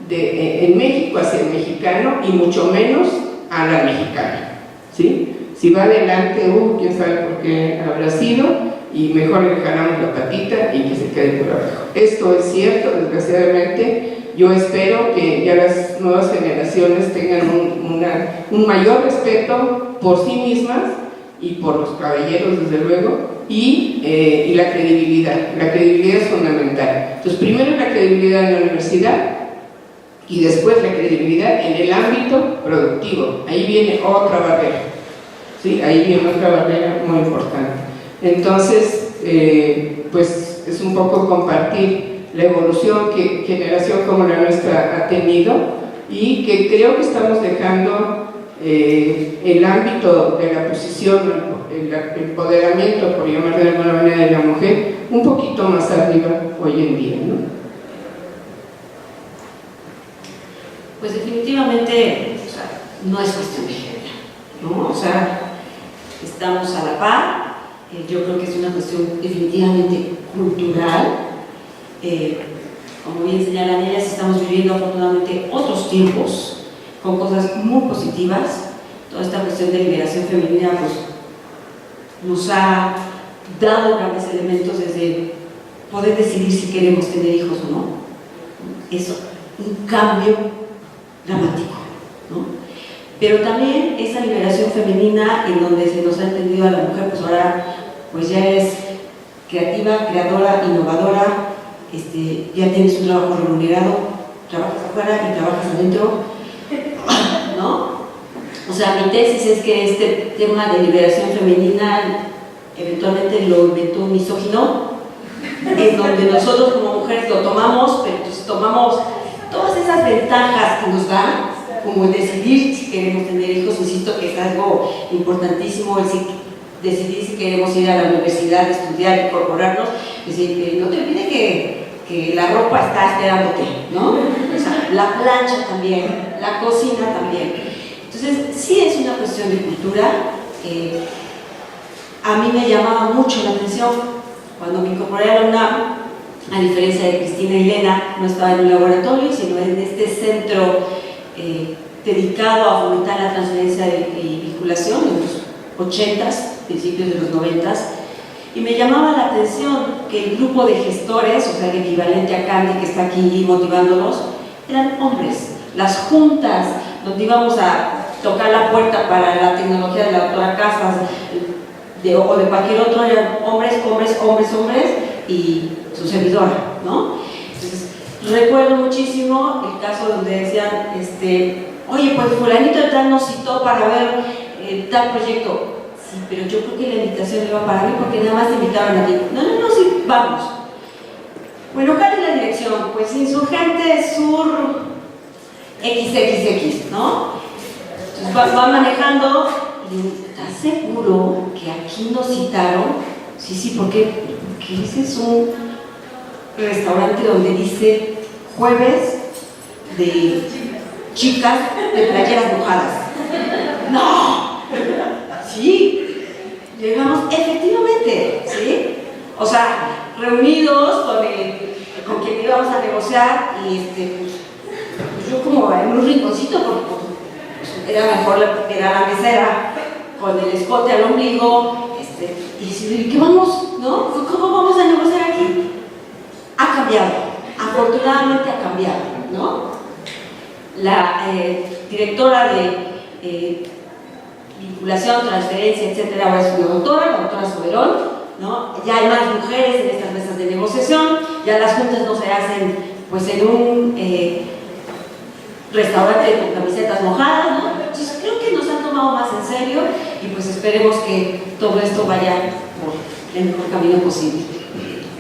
en México hacia el mexicano y mucho menos a la mexicana, ¿sí? Si va adelante, quién sabe por qué habrá sido, y mejor le jalamos la patita y que se quede por abajo. Esto es cierto, desgraciadamente. Yo espero que ya las nuevas generaciones tengan un mayor respeto por sí mismas y por los caballeros, desde luego, y la credibilidad. La credibilidad es fundamental. Entonces, primero la credibilidad en la universidad y después la credibilidad en el ámbito productivo. Ahí viene otra barrera, ¿sí? Ahí viene otra barrera muy importante. Entonces, pues es un poco compartir la evolución que generación como la nuestra ha tenido y que creo que estamos dejando el ámbito de la posición, el empoderamiento, por llamarlo de alguna manera, de la mujer un poquito más arriba hoy en día, ¿no? Pues definitivamente, o sea, no es cuestión de género, ¿no? O sea, estamos a la par. Yo creo que es una cuestión definitivamente cultural. Como bien señalan ellas, estamos viviendo afortunadamente otros tiempos con cosas muy positivas. Toda esta cuestión de liberación femenina pues, nos ha dado grandes elementos desde poder decidir si queremos tener hijos o no. Eso, un cambio dramático, ¿no? Pero también esa liberación femenina en donde se nos ha entendido a la mujer, pues ahora pues ya es creativa, creadora, innovadora, ya tienes un trabajo remunerado, trabajas afuera y trabajas adentro, ¿no? O sea, mi tesis es que este tema de liberación femenina eventualmente lo inventó un misógino, en donde nosotros como mujeres lo tomamos, pero entonces tomamos todas esas ventajas que nos dan, como el decidir si queremos tener hijos. Insisto que es algo importantísimo, el decidir si queremos ir a la universidad, estudiar, incorporarnos, decir, no te olvides que la ropa está esperándote, ¿no? O sea, la plancha también, la cocina también. Entonces, sí es una cuestión de cultura. A mí me llamaba mucho la atención cuando me incorporé a la UNAM, a diferencia de Cristina y Elena, no estaba en un laboratorio, sino en este centro dedicado a fomentar la transferencia y vinculación en los 80s, principios de los 90s, y me llamaba la atención que el grupo de gestores, o sea, el equivalente a Candy que está aquí motivándolos, eran hombres. Las juntas donde íbamos a tocar la puerta para la tecnología de la doctora Casas o de cualquier otro, eran hombres, hombres, hombres, hombres y su servidora, ¿no? Entonces, recuerdo muchísimo el caso donde decían, oye, pues fulanito de tal nos citó para ver tal proyecto. Sí, pero yo creo que la invitación iba para mí porque nada más te invitaron a ti. No, sí, vamos. Bueno, ¿cuál es la dirección? Pues Insurgente Sur XXX, ¿no? Entonces va manejando y ¿estás seguro que aquí nos citaron? Sí, ¿por qué? Porque ese es un restaurante donde dice jueves de chicas de playeras mojadas. ¡No! Sí, llegamos efectivamente, ¿sí? O sea, reunidos con quien íbamos a negociar y pues yo como en un rinconcito, porque pues, era mejor era la mesera con el escote al ombligo, y decir, ¿qué vamos? ¿No? ¿Cómo vamos a negociar aquí? afortunadamente ha cambiado, ¿no? La directora de vinculación, transferencia, etcétera, ahora es una doctora, la doctora Soberón, ¿no? Ya hay más mujeres en estas mesas de negociación, ya las juntas no se hacen pues en un restaurante con camisetas mojadas, ¿no? Entonces creo que nos han tomado más en serio y pues esperemos que todo esto vaya por el mejor camino posible.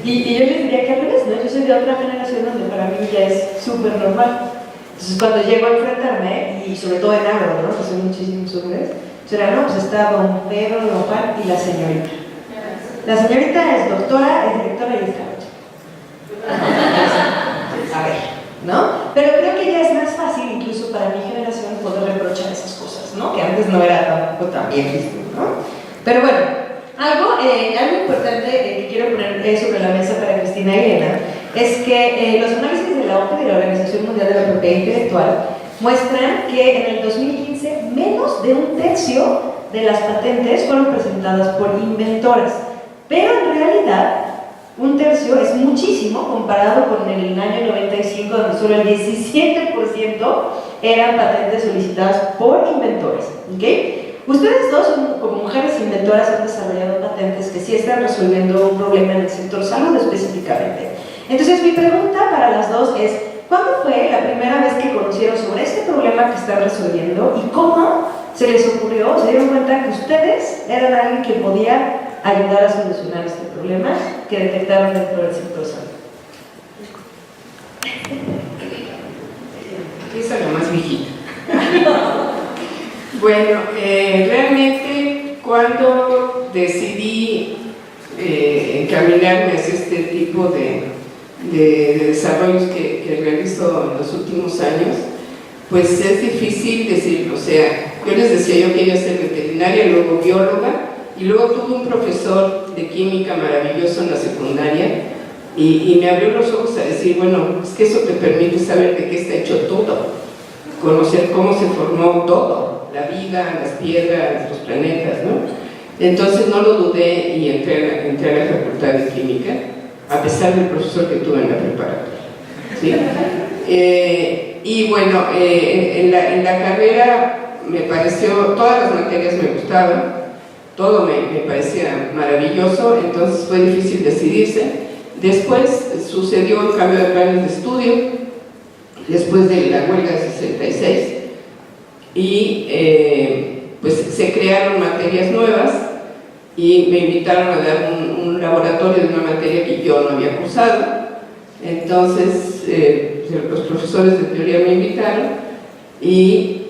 Y yo les diría que al revés, ¿no? Yo soy de otra generación donde para mí ya es súper normal. Entonces cuando llego a enfrentarme, y sobre todo en agro, ¿no? Que son muchísimos hombres, será, no, pues está don Pedro Nopal y la señorita. La señorita es doctora, es directora y es cabacha. A ver, ¿no? Pero creo que ya es más fácil, incluso para mi generación, poder reprochar esas cosas, ¿no? Que antes no era tampoco tan bien visto, ¿no? Pero bueno, algo importante que quiero poner sobre la mesa para Cristina y Elena es que los análisis de la OCDE, de la Organización Mundial de la Propiedad Intelectual, muestran que en el 2015 menos de un tercio de las patentes fueron presentadas por inventoras, pero en realidad un tercio es muchísimo comparado con el año 95, donde solo el 17% eran patentes solicitadas por inventores, ¿ok? Ustedes dos, como mujeres inventoras, han desarrollado patentes que sí están resolviendo un problema en el sector salud específicamente. Entonces mi pregunta para las dos es, ¿cuándo fue la primera vez que conocieron sobre este problema que están resolviendo y cómo se les ocurrió, se dieron cuenta que ustedes eran alguien que podía ayudar a solucionar este problema que detectaron dentro del sector salud? Esa es la más viejita. Bueno, realmente cuando decidí encaminarme hacia este tipo de desarrollos que realizo en los últimos años, pues es difícil decirlo. O sea, yo les decía, yo quería ser veterinaria, luego bióloga, y luego tuve un profesor de química maravilloso en la secundaria y me abrió los ojos a decir, bueno, es que eso te permite saber de qué está hecho todo, conocer cómo se formó todo, la vida, las piedras, los planetas, ¿no? Entonces no lo dudé y entré a la Facultad de Química, a pesar del profesor que tuve en la preparatoria, ¿sí? Y bueno, en la carrera me pareció, todas las materias me gustaban, todo me parecía maravilloso, entonces fue difícil decidirse. Después sucedió un cambio de planes de estudio, después de la huelga de 66, y pues se crearon materias nuevas y me invitaron a dar un laboratorio de una materia que yo no había cursado. Entonces los profesores de teoría me invitaron y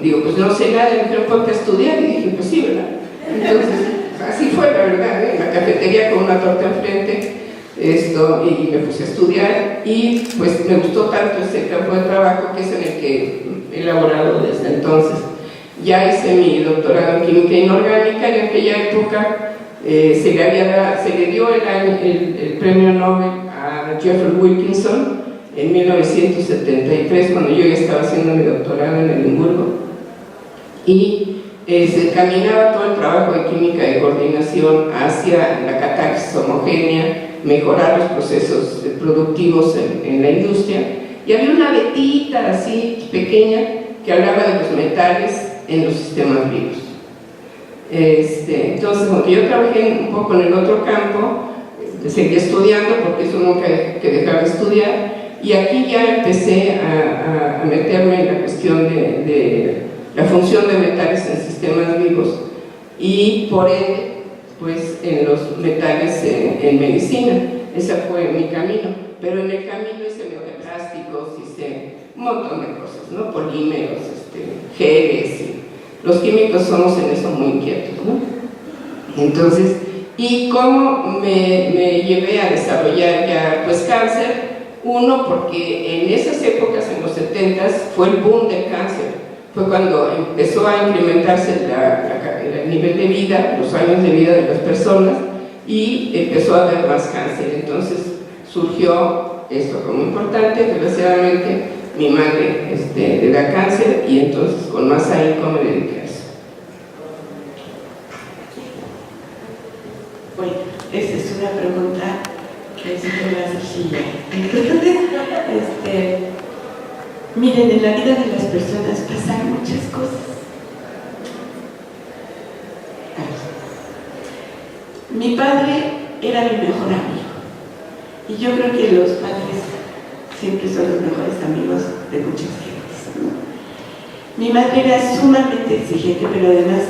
digo, pues no sé nada, me dijeron, ponte a estudiar, y dije, pues sí, ¿verdad? Entonces, así fue la verdad, en la cafetería con una torta enfrente, y me puse a estudiar y pues me gustó tanto ese campo de trabajo que es en el que he elaborado desde entonces. Ya hice mi doctorado en química inorgánica y en aquella época se le dio el premio Nobel a Jeffrey Wilkinson en 1973, cuando yo ya estaba haciendo mi doctorado en Edimburgo, y se encaminaba todo el trabajo de química de coordinación hacia la catálisis homogénea, mejorar los procesos productivos en la industria, y había una vetita así pequeña que hablaba de los metales en los sistemas vivos. Entonces, aunque yo trabajé un poco en el otro campo, seguí estudiando porque eso nunca hay que dejar de estudiar, y aquí ya empecé a meterme en la cuestión de la función de metales en sistemas vivos y por ende pues en los metales en medicina. Ese fue mi camino, pero en el camino hice bioplásticos, hice un montón de cosas, ¿no? Polímeros, geles, los químicos somos en eso muy inquietos, ¿no? Entonces, ¿y cómo me llevé a desarrollar ya pues cáncer? Uno, porque en esas épocas, en los 70s, fue el boom del cáncer. Fue cuando empezó a incrementarse el nivel de vida, los años de vida de las personas, y empezó a haber más cáncer. Entonces surgió esto como importante. Desgraciadamente mi madre le da cáncer y entonces con más ahínco me dediqué a eso. Bueno, esta es una pregunta necesito una silla. Miren, en la vida de las personas pasan muchas cosas. Mi padre era mi mejor amigo. Y yo creo que los padres siempre son los mejores amigos de muchas gentes, ¿no? Mi madre era sumamente exigente, pero además,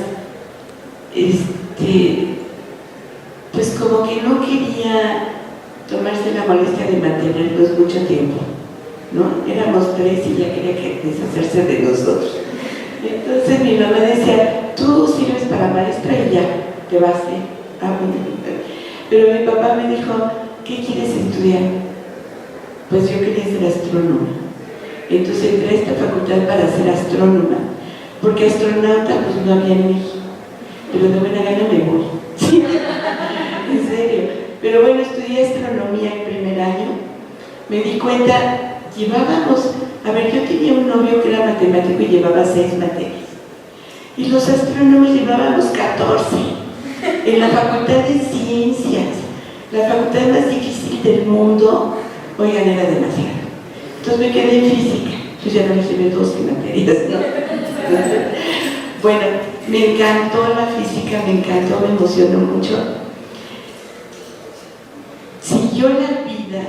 pues como que no quería tomarse la molestia de mantenernos mucho tiempo, ¿no? Éramos 3 y ya quería deshacerse de nosotros. Entonces mi mamá decía, tú sirves para maestra y ya, te vas, ¿eh? Pero mi papá me dijo, ¿qué quieres estudiar? Pues yo quería ser astrónoma. Entonces entré a esta facultad para ser astrónoma, porque astronauta pues no había en México, pero de buena gana me voy. ¿Sí? En serio. Pero bueno, estudié astronomía en primer año. Me di cuenta, yo tenía un novio que era matemático y llevaba 6 materias. Y los astrónomos llevábamos 14 en la Facultad de Ciencias, la facultad más difícil del mundo. Oigan, era demasiado. Entonces me quedé en física. Yo ya no me llevé 12 materias, ¿no? Bueno, me encantó la física, me encantó, me emocionó mucho. Siguió la vida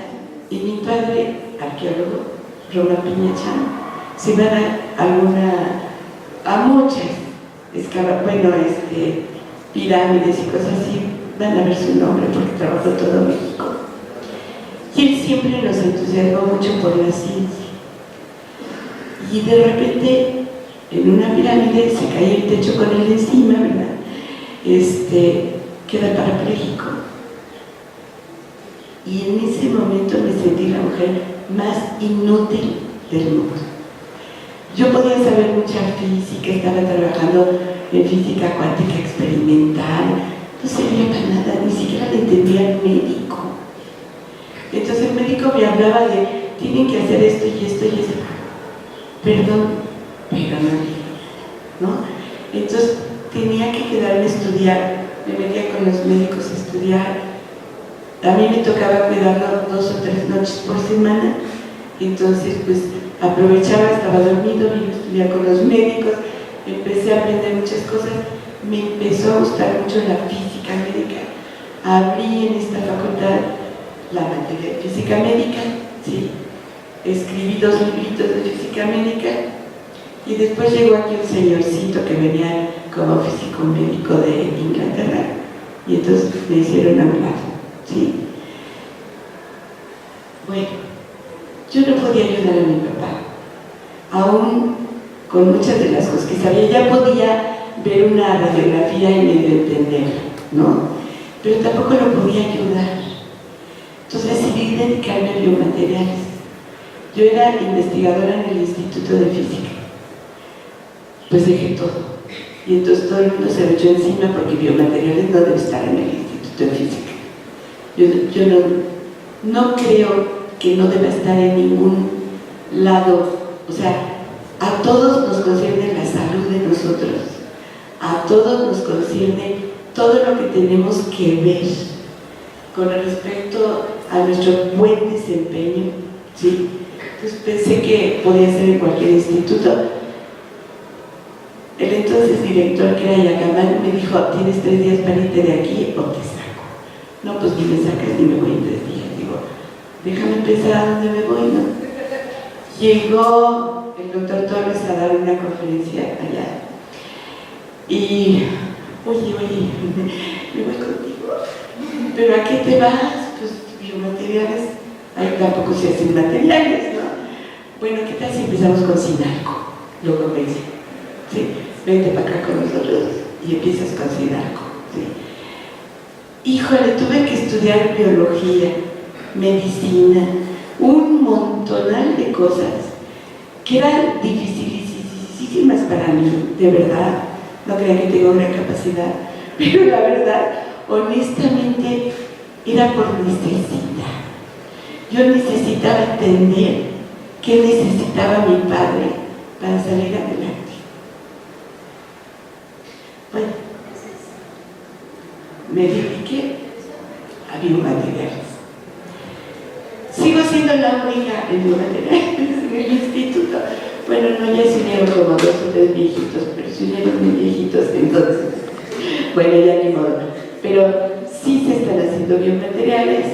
y mi padre, arqueólogo, Roma Piñachán, se iba a muchas pirámides y cosas así, van a ver su nombre porque trabajó todo México. Y él siempre nos entusiasmó mucho por la ciencia. Y de repente, en una pirámide se cae el techo con él encima, ¿verdad? Queda parapléjico. Y en ese momento me sentí la mujer más inútil del mundo. Yo podía saber mucha física, estaba trabajando en física cuántica experimental, no servía para nada, ni siquiera le entendía al médico. Entonces el médico me hablaba de, tienen que hacer esto y esto y esto. Perdón, pero no. Entonces tenía que quedarme a estudiar, me metía con los médicos a estudiar. A mí me tocaba cuidarlo 2 o 3 noches por semana, entonces pues aprovechaba, estaba dormido, iba a estudiar con los médicos, empecé a aprender muchas cosas, me empezó a gustar mucho la física médica. Abrí en esta facultad la materia de física médica, ¿sí? Escribí 2 libritos de física médica y después llegó aquí un señorcito que venía como físico médico de Inglaterra y entonces me hicieron hablar, ¿sí? Bueno, yo no podía ayudar a mi papá, aún con muchas de las cosas que sabía, ya podía ver una radiografía y medio entenderla, ¿no? Pero tampoco lo podía ayudar. Entonces decidí dedicarme a biomateriales. Yo era investigadora en el Instituto de Física. Pues dejé todo. Y entonces todo el mundo se me echó encima porque biomateriales no debe estar en el Instituto de Física. Yo no creo que no deba estar en ningún lado. O sea, a todos nos concierne la salud de nosotros. A todos nos concierne todo lo que tenemos que ver con respecto a nuestro buen desempeño, ¿sí? Entonces pensé que podía ser en cualquier instituto. El entonces director, que era Yacamán, me dijo, tienes 3 días para irte de aquí o te saco. No, pues ni me sacas ni me voy en 3 días. Digo, déjame empezar a dónde me voy, ¿no? Llegó el doctor Torres a dar una conferencia allá y, oye, me voy contigo, pero ¿a qué te vas? Pues biomateriales, ahí tampoco se hacen materiales, ¿no? Bueno, ¿qué tal si empezamos con Sinalco? Lo convencí, ¿sí? Vente para acá con nosotros y empiezas con Sinalco, ¿sí? Híjole, tuve que estudiar biología, medicina, un montonal de cosas que eran dificilísimas para mí, de verdad. No crean que tengo gran capacidad, pero la verdad, honestamente, era por necesidad. Yo necesitaba entender qué necesitaba mi padre para salir adelante. Bueno, me dediqué a biomateriales. siendo la única en biomateriales en el instituto. Bueno, no, ya se unieron como 2 o 3 viejitos, pero se unieron muy viejitos entonces. Bueno, ya ni modo. Pero sí se están haciendo biomateriales.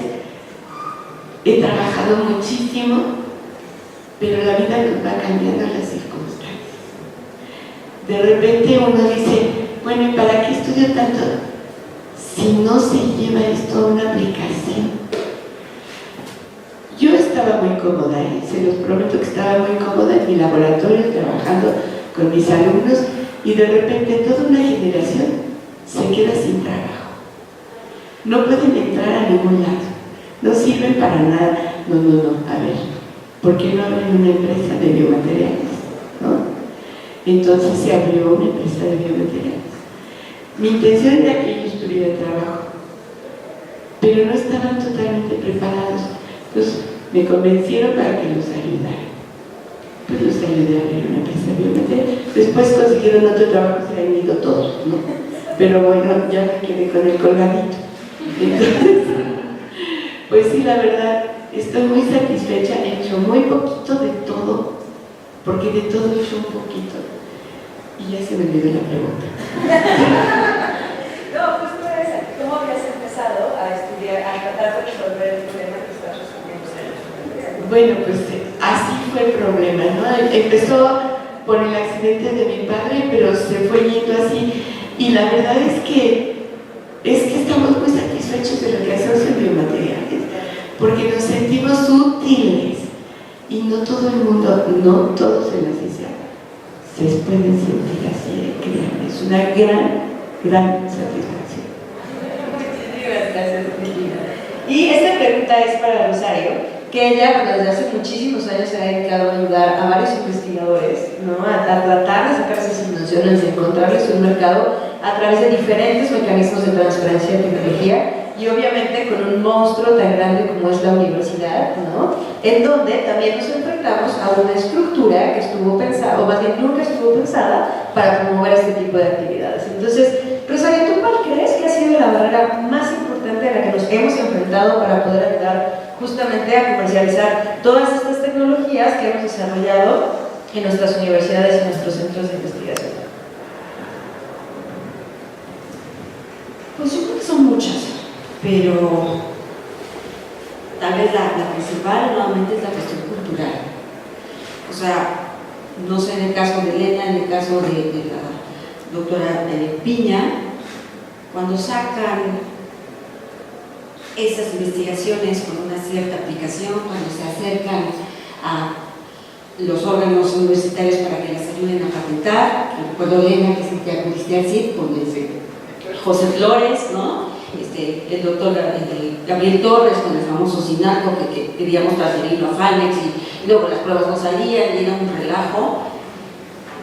He trabajado muchísimo, pero la vida nos va cambiando las circunstancias. De repente uno dice, bueno, ¿y para qué estudio tanto si no se lleva esto a una aplicación? Yo estaba muy cómoda, se los prometo que estaba muy cómoda en mi laboratorio trabajando con mis alumnos, y de repente toda una generación se queda sin trabajo. No pueden entrar a ningún lado, no sirven para nada. No, a ver, ¿por qué no abren una empresa de biomateriales? ¿No? Entonces se abrió una empresa de biomateriales. Mi intención era que ellos tuvieran trabajo, pero no estaban totalmente preparados. Entonces me convencieron para que los ayudara. Pues los ayudé a abrir una empresa de biomateriales. Después consiguieron otro trabajo, se han ido todos, ¿no? Pero bueno, ya me quedé con el colgadito. Entonces, pues sí, la verdad, estoy muy satisfecha. He hecho muy poquito de todo, porque de todo he hecho un poquito. Y ya se me olvidó la pregunta. No, pues tú eres aquí. ¿Cómo habías empezado a estudiar, a tratar de resolver el problema que estás resolviendo en los biomateriales? Bueno, pues así fue el problema, ¿no? Empezó por el accidente de mi padre, pero se fue yendo así. Y la verdad es que estamos muy satisfechos de lo que hacemos en biomateriales, porque nos sentimos útiles. Y no todo el mundo, no todos en la ciencia se pueden sentir así, créanme. Es una gran satisfacción. Muchísimas gracias, Cristina. Y esta pregunta es para Rosario, que ella, bueno, desde hace muchísimos años se ha dedicado a ayudar a varios investigadores, ¿no? A tratar de sacar esas innovaciones, de encontrarles un mercado a través de diferentes mecanismos de transferencia de tecnología, y obviamente con un monstruo tan grande como es la universidad, ¿no? En donde también nos enfrentamos a una estructura que estuvo pensada, o más bien nunca estuvo pensada, para promover este tipo de actividades. Entonces, Rosario, ¿tú cuál crees que ha sido la barrera más importante a la que nos hemos enfrentado para poder ayudar justamente a comercializar todas estas tecnologías que hemos desarrollado en nuestras universidades y nuestros centros de investigación? Pues yo creo que son muchas, pero tal vez la principal nuevamente es la cuestión cultural. O sea, no sé en el caso de Elena, en el caso de la doctora Piña, cuando sacan esas investigaciones con una cierta aplicación, cuando se acercan a los órganos universitarios para que las ayuden a patentar, recuerdo Elena que se acudiste al CID con José Flores, ¿no? El doctor Gabriel Torres con el famoso SINACO que queríamos transferirlo a Fanex y luego las pruebas no salían y era un relajo.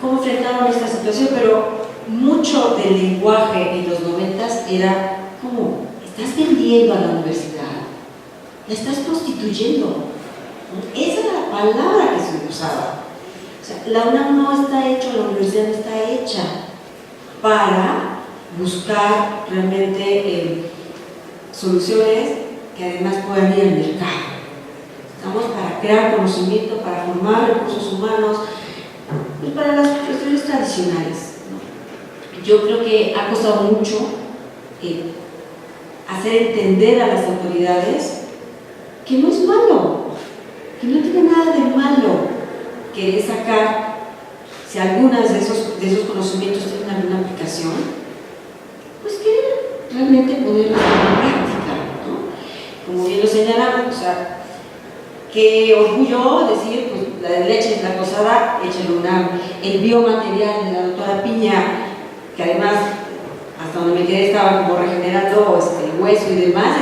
¿Cómo enfrentaron esta situación? Pero mucho del lenguaje en los 90s era como, estás vendiendo a la universidad, la estás prostituyendo. Esa era la palabra que se usaba. O sea, la UNAM no está hecha, la universidad no está hecha para buscar realmente soluciones que además puedan ir al mercado. Estamos para crear conocimiento, para formar recursos humanos, pues para las cuestiones tradicionales, ¿no? Yo creo que ha costado mucho hacer entender a las autoridades que no es malo, que no tiene nada de malo querer sacar, si algunas de esos conocimientos tienen alguna aplicación, pues que realmente poderlo hacer en práctica, ¿no? Como bien lo señalamos, o sea, qué orgullo decir, pues la leche deslactosada, hecha en UNAM, el biomaterial de la doctora Piña, que además, hasta donde me quedé, estaba como regenerando el hueso y demás,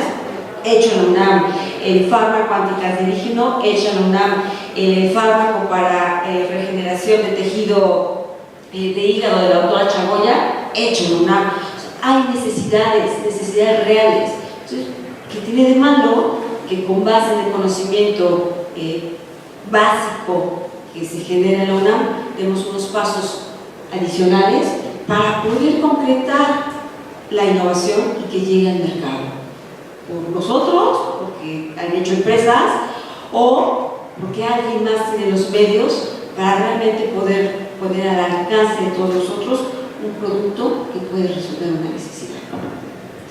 hecho en UNAM, el fármaco anticancerígeno, hecho en UNAM, el fármaco para regeneración de tejido de hígado de la doctora Chagoya, hecho en UNAM. Hay necesidades reales. Entonces, ¿qué tiene de malo que con base en el conocimiento básico que se genera en la UNAM demos unos pasos adicionales para poder concretar la innovación y que llegue al mercado? Por nosotros, porque han hecho empresas, o porque alguien más tiene los medios para realmente poder poner al alcance de todos nosotros un producto que puede resolver una necesidad.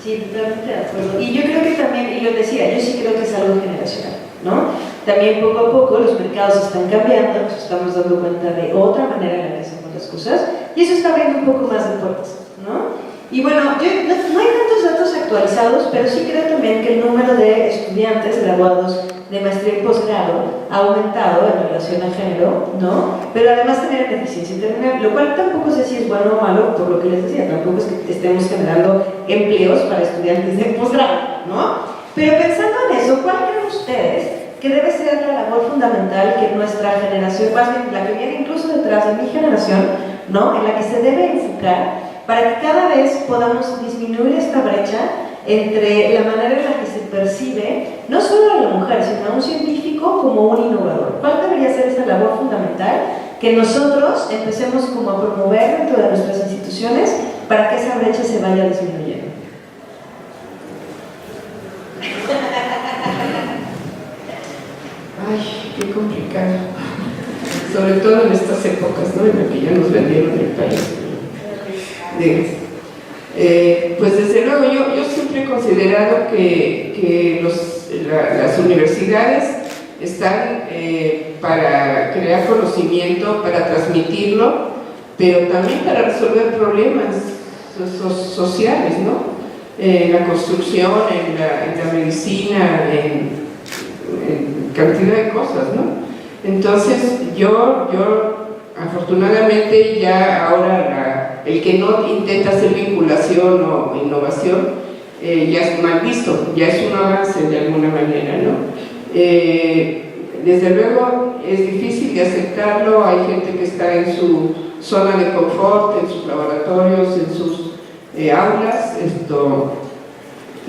Sí, totalmente de acuerdo. Y yo creo que también, y lo decía, yo sí creo que es algo generacional, ¿no? También poco a poco los mercados están cambiando, nos estamos dando cuenta de otra manera en la que hacemos las cosas, y eso está abriendo un poco más de puertas, ¿no? Y bueno, no hay tantos datos actualizados, pero sí creo también que el número de estudiantes graduados de maestría y posgrado ha aumentado en relación a género, ¿no? Pero además tener deficiencia terminal, lo cual tampoco sé si es bueno o malo, por lo que les decía, tampoco es que estemos generando empleos para estudiantes de posgrado, ¿no? Pero pensando en eso, ¿cuál creen ustedes que debe ser la labor fundamental que nuestra generación, más bien la que viene incluso detrás de mi generación, ¿no? En la que se debe enfocar para que cada vez podamos disminuir esta brecha entre la manera en la que se percibe no solo a la mujer, sino a un científico como un innovador? ¿Cuál debería ser esa labor fundamental que nosotros empecemos como a promover dentro de nuestras instituciones para que esa brecha se vaya disminuyendo? Ay, qué complicado. Sobre todo en estas épocas, ¿no? En las que ya nos vendieron el país. Pues desde luego yo siempre he considerado que las universidades están para crear conocimiento, para transmitirlo, pero también para resolver problemas sociales, ¿no? En la construcción, en la medicina, en cantidad de cosas, ¿no? Entonces yo afortunadamente ya ahora el que no intenta hacer vinculación o innovación ya es mal visto, ya es un avance de alguna manera, ¿no? Desde luego es difícil de aceptarlo, hay gente que está en su zona de confort, en sus laboratorios, en sus aulas,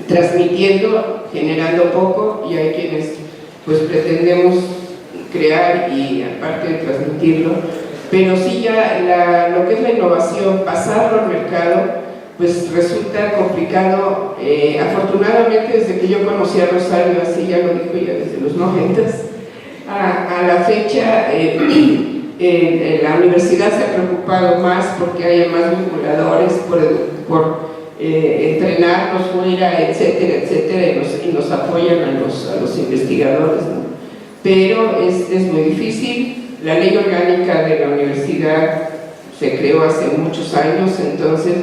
transmitiendo, generando poco, y hay quienes pues pretendemos crear y aparte de transmitirlo, pero sí ya lo que es la innovación, pasarlo al mercado, pues resulta complicado. Afortunadamente desde que yo conocí a Rosario, así ya lo dijo ya desde los 90s, a la fecha la universidad se ha preocupado más porque haya más vinculadores, por entrenarnos fuera, etcétera, etcétera, y nos apoyan a los investigadores, ¿no? Pero es muy difícil. La ley orgánica de la universidad se creó hace muchos años, entonces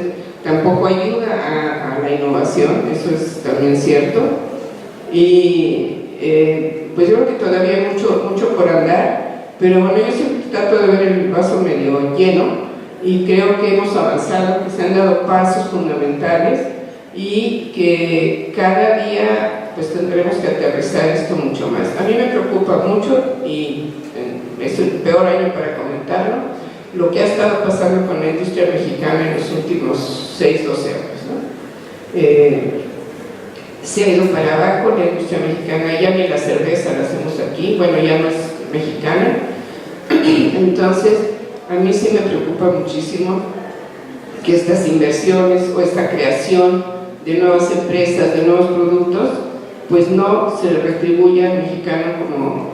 tampoco ayuda a la innovación, eso es también cierto, y pues yo creo que todavía hay mucho por andar, pero bueno, yo siempre trato de ver el vaso medio lleno, y creo que hemos avanzado, que se han dado pasos fundamentales, y que cada día pues tendremos que aterrizar esto mucho más. A mí me preocupa mucho, y es el peor año para comentarlo, lo que ha estado pasando con la industria mexicana en los últimos 6-12 años, ¿no? Se ha ido para abajo la industria mexicana, ya ni la cerveza la hacemos aquí, bueno, ya no es mexicana. Entonces a mí sí me preocupa muchísimo que estas inversiones o esta creación de nuevas empresas, de nuevos productos, pues no se le retribuya al mexicano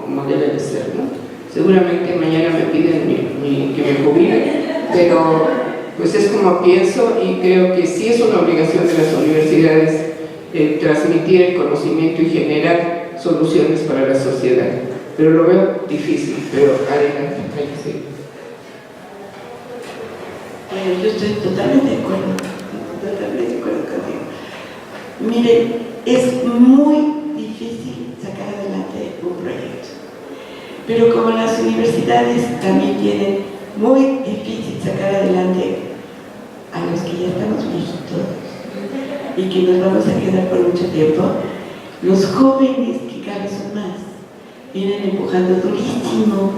como debe de ser, ¿no? Seguramente mañana me piden que me jubile, pero pues es como pienso, y creo que sí es una obligación de las universidades transmitir el conocimiento y generar soluciones para la sociedad, pero lo veo difícil, pero adelante, hay que seguir. Bueno, yo estoy totalmente de acuerdo contigo. Mire, es muy difícil sacar adelante un proyecto, pero como las universidades también tienen muy difícil sacar adelante a los que ya estamos viejitos y que nos vamos a quedar por mucho tiempo, los jóvenes, que cada vez son más, vienen empujando durísimo,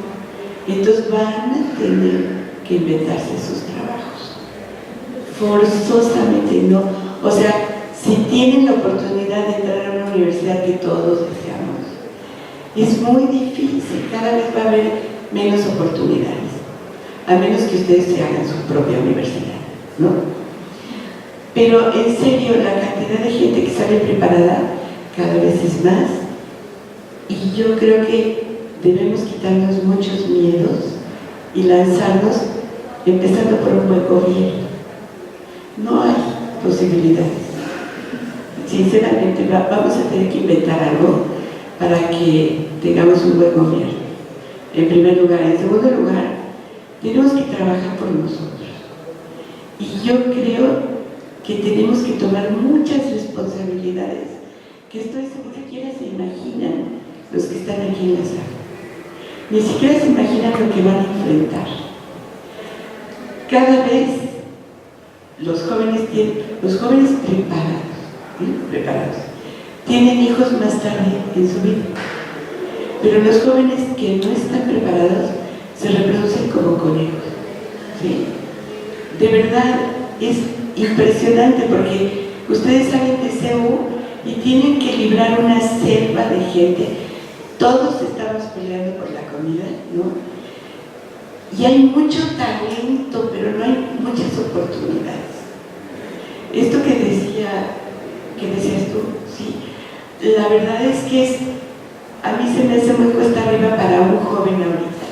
entonces van a tener que inventarse sus trabajos forzosamente, ¿no? O sea, si tienen la oportunidad de entrar a una universidad que todos deseamos, es muy difícil, cada vez va a haber menos oportunidades, a menos que ustedes se hagan su propia universidad, ¿no? Pero en serio, la cantidad de gente que sale preparada cada vez es más, Y yo creo que debemos quitarnos muchos miedos y lanzarnos empezando por un buen gobierno. No hay posibilidades. Sinceramente, vamos a tener que inventar algo para que tengamos un buen gobierno. En primer lugar. En segundo lugar, tenemos que trabajar por nosotros. Y yo creo que tenemos que tomar muchas responsabilidades, que estoy segura que ni siquiera se imaginan los que están aquí en la sala. Ni siquiera se imaginan lo que van a enfrentar. Cada vez los jóvenes preparados, tienen hijos más tarde en su vida. Pero los jóvenes que no están preparados se reproducen como conejos. ¿Sí? De verdad es impresionante porque ustedes salen de CEU y tienen que librar una selva de gente. Todos estamos peleando por la comida, ¿no? Y hay mucho talento, pero no hay muchas oportunidades. Esto que decías tú, sí, la verdad es que a mí se me hace muy cuesta arriba para un joven ahorita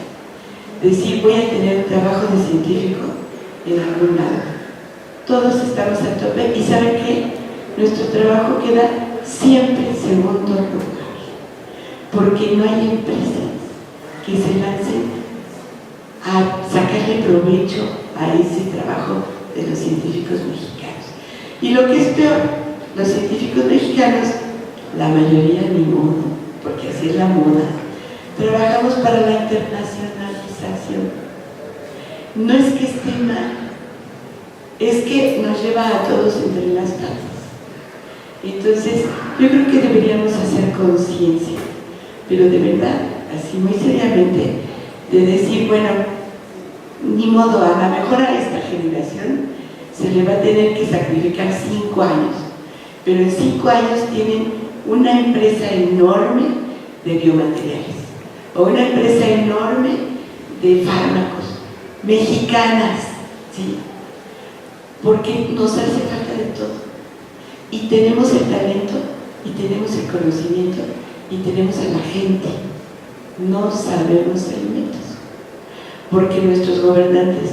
decir voy a tener un trabajo de científico en algún lado. Todos estamos a tope y ¿saben qué? Nuestro trabajo queda siempre en segundo lugar, porque no hay empresas que se lancen a sacarle provecho a ese trabajo de los científicos mexicanos. Y lo que es peor, los científicos mexicanos, la mayoría ni modo, porque así es la moda, trabajamos para la internacionalización. No es que esté mal, es que nos lleva a todos entre las patas. Entonces, yo creo que deberíamos hacer conciencia, pero de verdad, así muy seriamente, de decir, bueno, ni modo, a lo mejor a esta generación se le va a tener que sacrificar 5 años, pero en 5 años tienen una empresa enorme de biomateriales o una empresa enorme de fármacos, mexicanas, ¿sí? Porque nos hace falta de todo. Y tenemos el talento, y tenemos el conocimiento, y tenemos a la gente. No sabemos el método, porque nuestros gobernantes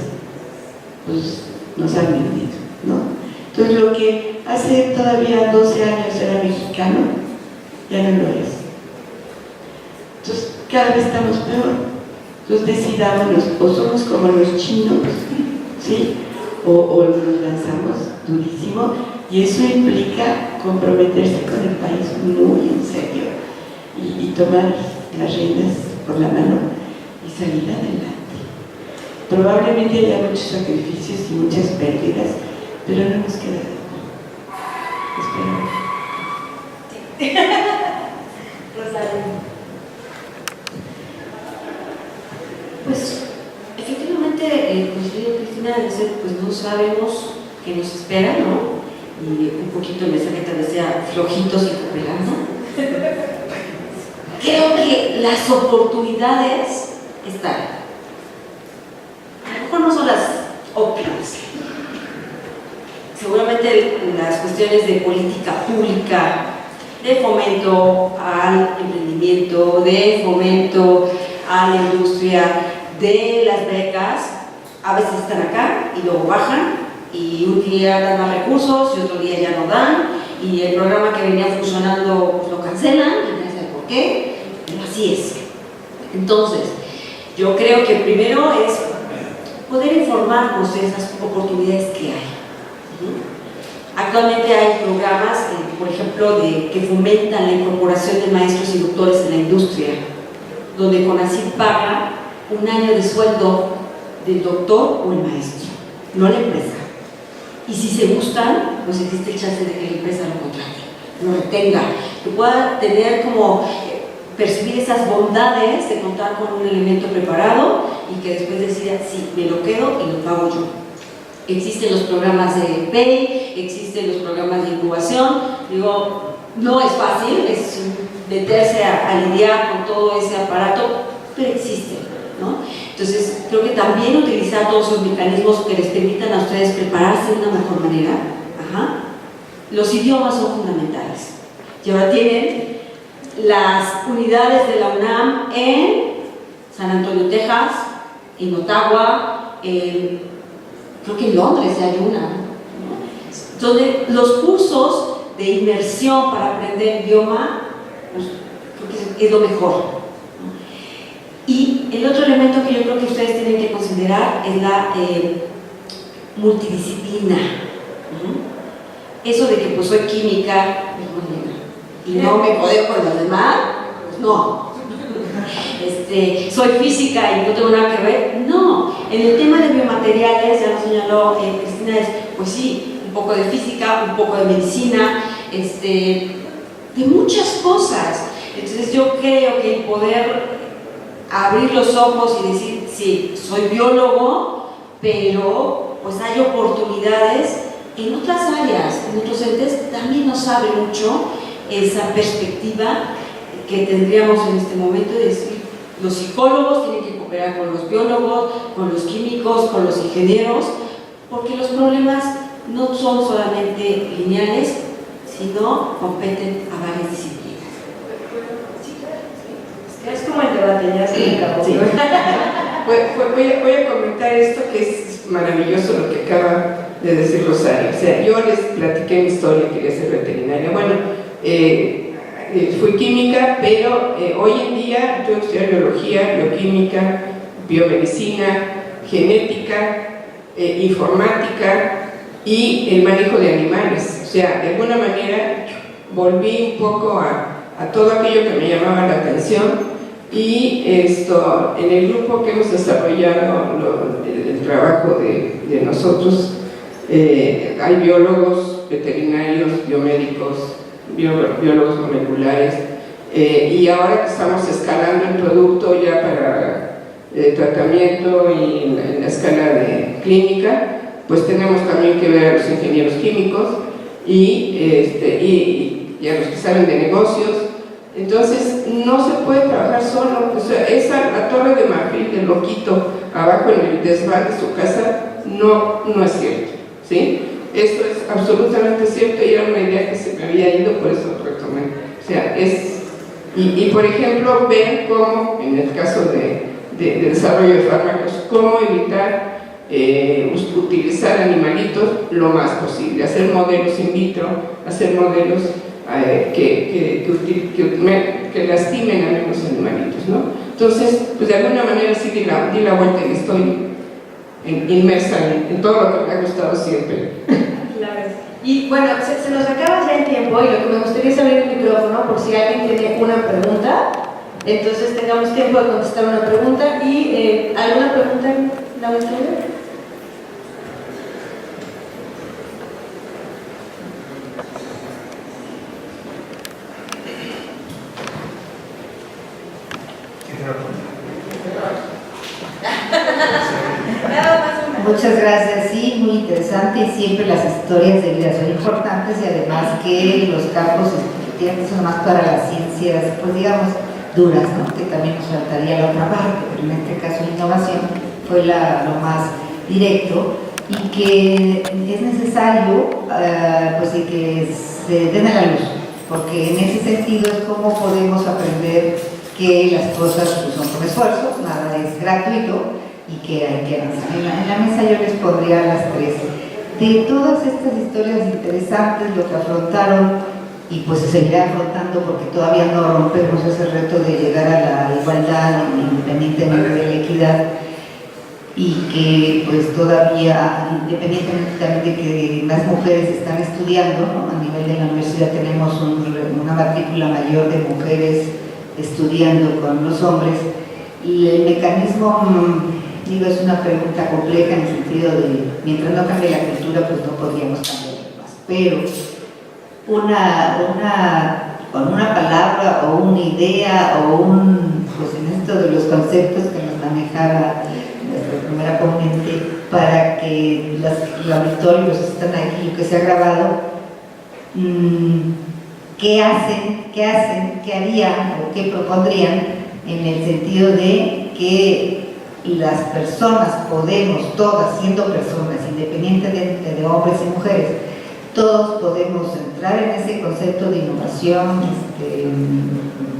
pues, nos han vendido, ¿no? Entonces lo que hace todavía 12 años era mexicano, ya no lo es. Entonces cada vez estamos peor. Entonces decidámonos, o somos como los chinos, ¿sí? O nos lanzamos durísimo, y eso implica comprometerse con el país muy en serio y tomar las riendas por la mano y salir adelante. Probablemente haya muchos sacrificios y muchas pérdidas, pero no nos queda de otra. Rosario. Pues efectivamente, coincido Cristina, pues no sabemos qué nos espera, ¿no? Y un poquito el mensaje tal vez sea flojitos y cooperando. Creo que las oportunidades están. A lo mejor no son las óptimas. Seguramente las cuestiones de política pública, de fomento al emprendimiento, de fomento a la industria, de las becas, a veces están acá y luego bajan, y un día dan más recursos y otro día ya no dan, y el programa que venía funcionando pues lo cancelan, y no sé por qué, pero así es. Entonces, yo creo que primero es poder informarnos de esas oportunidades que hay. Actualmente hay programas, por ejemplo, que fomentan la incorporación de maestros y doctores en la industria, donde CONACYT paga un año de sueldo del doctor o el maestro, no la empresa. Y si se gustan, pues existe el chance de que la empresa lo contrate, lo retenga, que pueda tener como percibir esas bondades de contar con un elemento preparado y que después decida, sí, me lo quedo y lo pago yo. Existen los programas de PEI, existen los programas de incubación. Digo, no es fácil, es meterse a lidiar con todo ese aparato, pero existen, ¿no? Entonces, creo que también utilizar todos esos mecanismos que les permitan a ustedes prepararse de una mejor manera. Los idiomas son fundamentales. Y ahora tienen las unidades de la UNAM en San Antonio, Texas, en Ottawa, creo que en Londres hay una, ¿no? Donde los cursos de inmersión para aprender idioma, pues, creo que es lo mejor, ¿no? Y el otro elemento que yo creo que ustedes tienen que considerar es la multidisciplina, ¿no? Eso de que pues soy química y no me codeo con los demás, pues no. Soy física y no tengo nada que ver, no. En el tema de biomateriales, ya lo señaló Cristina, pues sí, un poco de física, un poco de medicina, de muchas cosas. Entonces yo creo que el poder abrir los ojos y decir, sí, soy biólogo, pero pues hay oportunidades en otras áreas, en otros entes, también nos abre mucho esa perspectiva que tendríamos en este momento de decir, los psicólogos tienen que cooperar con los biólogos, con los químicos, con los ingenieros, porque los problemas no son solamente lineales, sino competen a varias disciplinas. Es como el debate, ya se acabó. Sí. Voy a comentar esto que es maravilloso lo que acaba de decir Rosario. O sea, yo les platiqué mi historia, quería ser veterinaria. Bueno, fui química, pero hoy en día yo estudio biología, bioquímica, biomedicina, genética, informática y el manejo de animales. O sea, de alguna manera volví un poco a todo aquello que me llamaba la atención. Y en el grupo que hemos desarrollado el trabajo de nosotros, hay biólogos, veterinarios, biomédicos, biólogos moleculares, y ahora que estamos escalando el producto ya para tratamiento y en la escala de clínica, pues tenemos también que ver a los ingenieros químicos y a los que saben de negocios. Entonces no se puede trabajar solo. O sea, la torre de marfil del loquito abajo en el desván de su casa no es cierto, ¿sí? Esto es absolutamente cierto y era una idea que se me había ido, por eso lo retomé. O sea, y por ejemplo, ver cómo, en el caso de desarrollo de fármacos, cómo evitar utilizar animalitos lo más posible, hacer modelos in vitro, hacer modelos que lastimen a menos animalitos, ¿no? Entonces, pues de alguna manera sí di la vuelta y estoy inmersa en todo lo que me ha gustado siempre. Claro. Y bueno, se nos acaba ya el tiempo y lo que me gustaría es abrir el micrófono por si alguien tiene una pregunta. Entonces tengamos tiempo de contestar una pregunta y ¿alguna pregunta, Laura? Muchas gracias, sí, muy interesante y siempre las historias de vida son importantes y además que los campos que tienen que ser más para las ciencias, pues digamos, duras, ¿no? Que también nos faltaría la otra parte, pero en este caso la innovación fue lo más directo y que es necesario pues de que se den a la luz, porque en ese sentido es como podemos aprender que las cosas pues, son con esfuerzo, nada es gratuito y que hay que avanzar. En la mesa yo les pondría las tres. De todas estas historias interesantes, lo que afrontaron y pues se seguirá afrontando porque todavía no rompemos ese reto de llegar a la igualdad independientemente de la equidad y que pues todavía, independientemente también de que las mujeres están estudiando, ¿no? A nivel de la universidad tenemos una matrícula mayor de mujeres estudiando con los hombres y el mecanismo, digo, es una pregunta compleja en el sentido de mientras no cambie la cultura pues no podríamos cambiar más, pero con una palabra o una idea o pues en esto de los conceptos que nos manejaba nuestra primera ponente para que los auditorios están aquí, que se ha grabado, ¿qué harían o qué propondrían en el sentido de que las personas podemos, todas siendo personas, independientemente de hombres y mujeres, todos podemos entrar en ese concepto de innovación,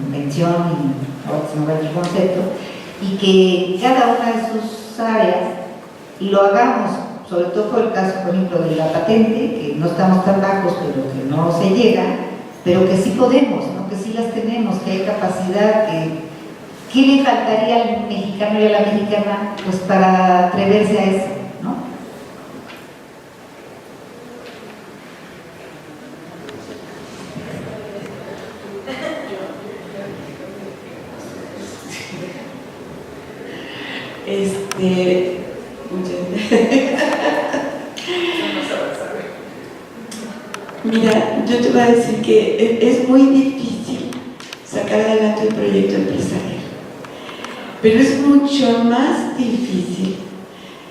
invención, y ahora se me va el concepto, y que cada una de sus áreas lo hagamos, sobre todo por el caso, por ejemplo, de la patente, que no estamos tan bajos, pero que no se llega, pero que sí podemos, ¿no? Que sí las tenemos, que hay capacidad, ¿qué le faltaría al mexicano y a la mexicana pues para atreverse a eso, ¿no? Mira, yo te voy a decir que es muy difícil sacar adelante un proyecto empresarial, pero es mucho más difícil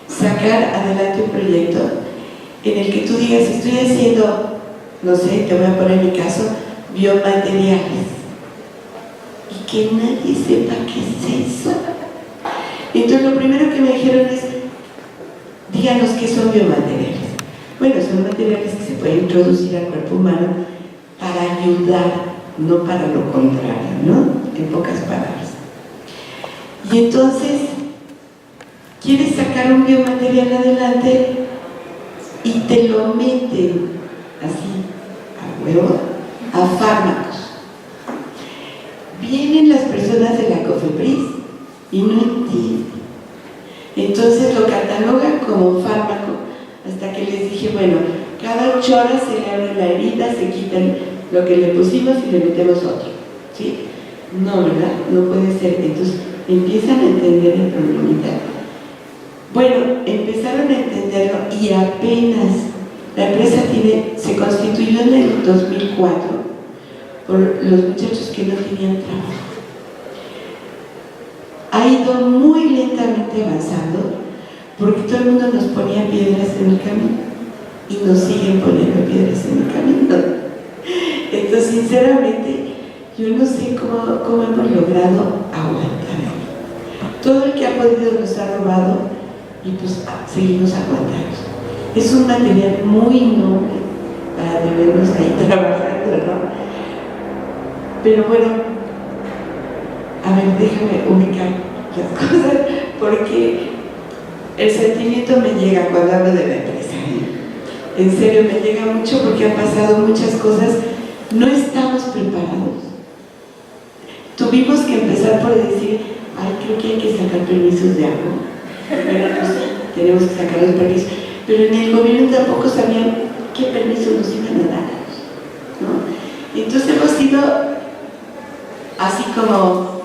sacar adelante un proyecto en el que tú digas, estoy haciendo, no sé, te voy a poner mi caso, biomateriales, y que nadie sepa qué es eso. Entonces lo primero que me dijeron es, díganos qué son biomateriales. Bueno, son materiales que se pueden introducir al cuerpo humano para ayudar, no para lo contrario, ¿no? En pocas palabras. Y entonces, quieres sacar un biomaterial adelante y te lo meten así, a huevo, a fármacos. Vienen las personas de la COFEPRIS y no entienden. Entonces lo catalogan como fármaco, hasta que les dije, bueno, cada 8 horas se le abre la herida, se quitan lo que le pusimos y le metemos otro, ¿sí? No, ¿verdad? No puede ser. Entonces empiezan a entender el problemita. Bueno, empezaron a entenderlo y apenas la empresa se constituyó en el 2004 por los muchachos que no tenían trabajo. Ha ido muy lentamente avanzando porque todo el mundo nos ponía piedras en el camino y nos siguen poniendo piedras en el camino. Entonces, sinceramente, yo no sé cómo hemos logrado aguantar. Todo el que ha podido nos ha robado y pues seguimos aguantando. Es un material muy noble para vernos ahí trabajando, ¿no? Pero bueno, a ver, déjame ubicar las cosas, porque el sentimiento me llega cuando hablo de la empresa. En serio, me llega mucho porque han pasado muchas cosas. No estamos preparados. Tuvimos que empezar por decir, ay, creo que hay que sacar permisos de agua. Bueno, pues tenemos que sacar los permisos. Pero en el gobierno tampoco sabían qué permisos nos iban a dar, ¿no? Entonces hemos sido así como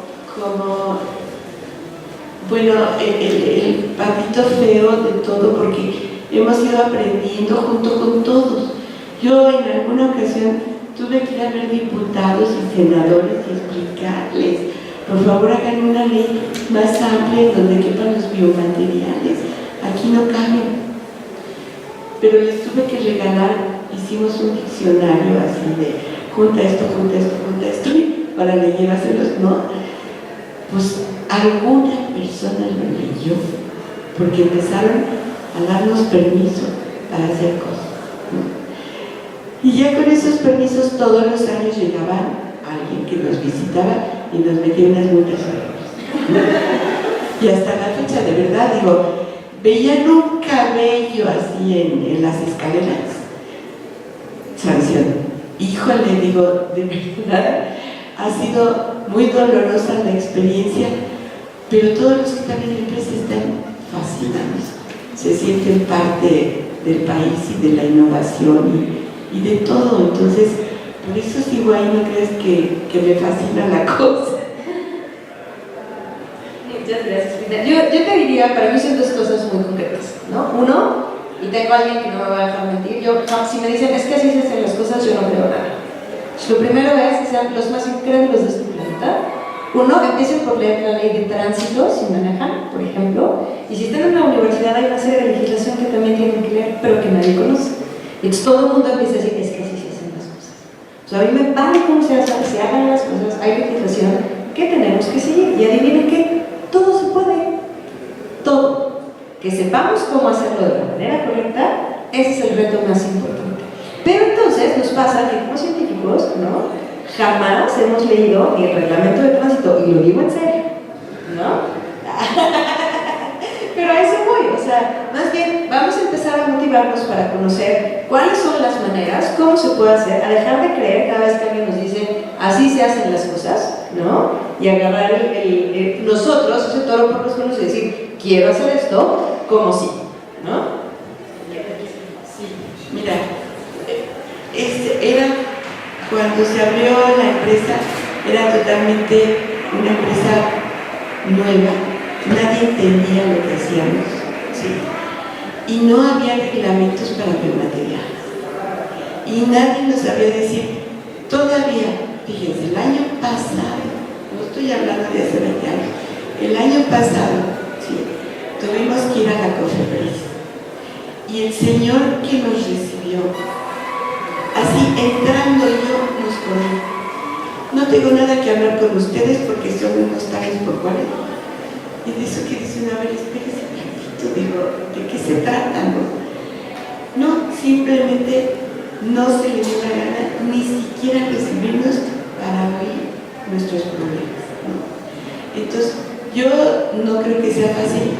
bueno, el patito feo de todo, porque hemos ido aprendiendo junto con todos. Yo en alguna ocasión tuve que ir a ver diputados y senadores y explicarles, por favor hagan una ley más amplia en donde quepan los biomateriales, aquí no caben. Pero les tuve que regalar, hicimos un diccionario así de junta esto, y para leyérselos, ¿no? Pues alguna persona lo leyó, porque empezaron a darnos permiso para hacer cosas, ¿no? Y ya con esos permisos todos los años llegaba alguien que nos visitaba y nos metía unas multas horribles. Y hasta la fecha, de verdad, digo, veían un cabello así en las escaleras, sanción. Híjole, digo, de verdad, ha sido muy dolorosa la experiencia, pero todos los que están en la empresa están fascinados, se sienten parte del país y de la innovación y de todo. Entonces, por eso sigo ahí, no crees que me fascina la cosa. Muchas gracias, Frida. Yo te diría, para mí son dos cosas muy concretas, ¿no? Uno, y tengo a alguien que no me va a dejar mentir, si me dicen, es que así se hacen las cosas, yo no creo nada. Lo primero es que sean los más incrédulos de este planeta. Uno, empiecen por leer la ley de tránsito si manejan, por ejemplo, y si están en una universidad hay una serie de legislación que también tienen que leer, pero que nadie conoce. Y entonces todo el mundo empieza a decir, es que así se hacen las cosas. O sea, a mí me vale cómo se hagan las cosas, hay legislación que tenemos que seguir. Y adivinen qué, todo se puede, todo. Que sepamos cómo hacerlo de la manera correcta, ese es el reto más importante. pasa que como científicos, ¿no? Jamás hemos leído ni el reglamento de tránsito, y lo digo en serio, ¿no? Pero a eso voy, o sea, más bien vamos a empezar a motivarnos para conocer cuáles son las maneras, cómo se puede hacer, a dejar de creer cada vez que alguien nos dice así se hacen las cosas, ¿no? Y agarrar nosotros, ese toro por los cuernos y decir, quiero hacer esto como sí, ¿no? Sí, mira, era cuando se abrió la empresa, era totalmente una empresa nueva, nadie entendía lo que hacíamos, ¿sí? Y no había reglamentos para el material. Y nadie nos sabía decir, todavía, fíjense, el año pasado, no estoy hablando de hace 20 años, el año pasado, ¿sí? Tuvimos que ir a la Cofepris. Y el señor que nos recibió, así entrando yo, nos ponía, no tengo nada que hablar con ustedes porque son unos tales por cuales. Y de eso que dicen, a ver, espérese un poquito, digo, ¿de qué se trata, no? No, simplemente no se le dio la gana ni siquiera recibirnos para oír nuestros problemas, ¿no? Entonces, yo no creo que sea fácil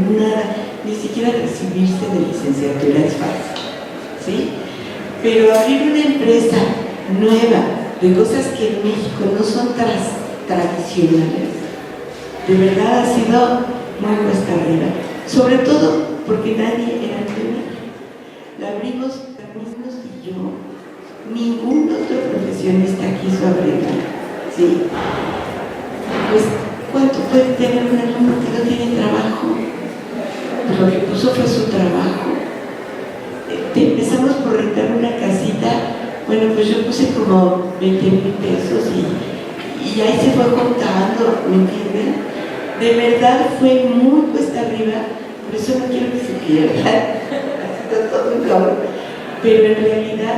nada, ni siquiera recibirse de licenciatura es fácil, ¿sí? Pero abrir una empresa nueva, de cosas que en México no son tradicionales, de verdad ha sido muy cuesta arriba, sobre todo porque nadie era pionero. La abrimos Carlos y yo, ningún otro profesionista quiso abrirla, ¿sí? Pues, ¿cuánto puede tener un alumno que no tiene trabajo? Pues lo que puso fue su trabajo. Empezamos por rentar una casita. Bueno, pues yo puse como 20,000 pesos y ahí se fue contando, ¿me entienden? De verdad fue muy cuesta arriba, por eso no quiero que se pierda, ha sido todo un logro. Pero en realidad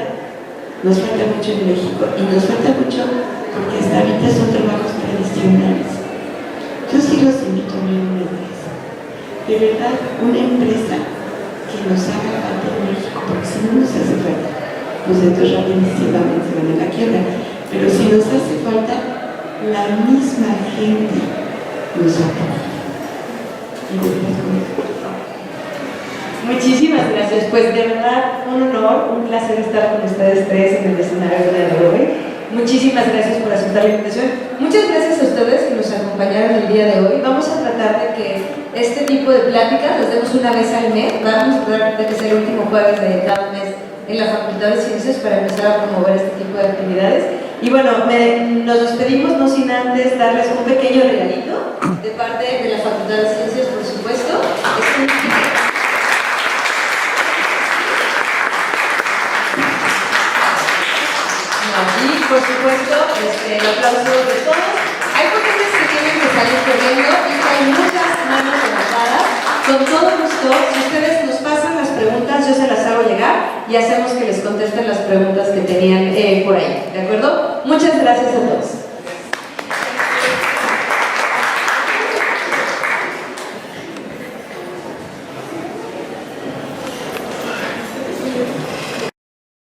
nos falta mucho en México y nos falta mucho porque hasta ahorita son trabajos tradicionales. Yo sí los invito a abrir una empresa, de verdad, una empresa que nos haga falta en México, porque si no nos hace falta, pues entonces rápidamente se van a la quiebra. Pero si nos hace falta, la misma gente nos apoya. Muchísimas gracias, pues de verdad un honor, un placer estar con ustedes tres en el escenario de hoy. Muchísimas gracias por aceptar la invitación. Muchas gracias a ustedes que nos acompañaron el día de hoy. Vamos a tratar de que este tipo de pláticas las demos una vez al mes. Vamos a tratar de que sea el último jueves de cada mes en la Facultad de Ciencias para empezar a promover este tipo de actividades. Y bueno, nos despedimos no sin antes darles un pequeño regalito de parte de la Facultad de Ciencias, por supuesto. Y por supuesto, el aplauso de todos. Hay paquetes que tienen que salir corriendo y hay muchas manos levantadas. Con todo gusto, si ustedes nos pasan las preguntas, yo se las hago llegar y hacemos que les contesten las preguntas que tenían por ahí. ¿De acuerdo? Muchas gracias a todos.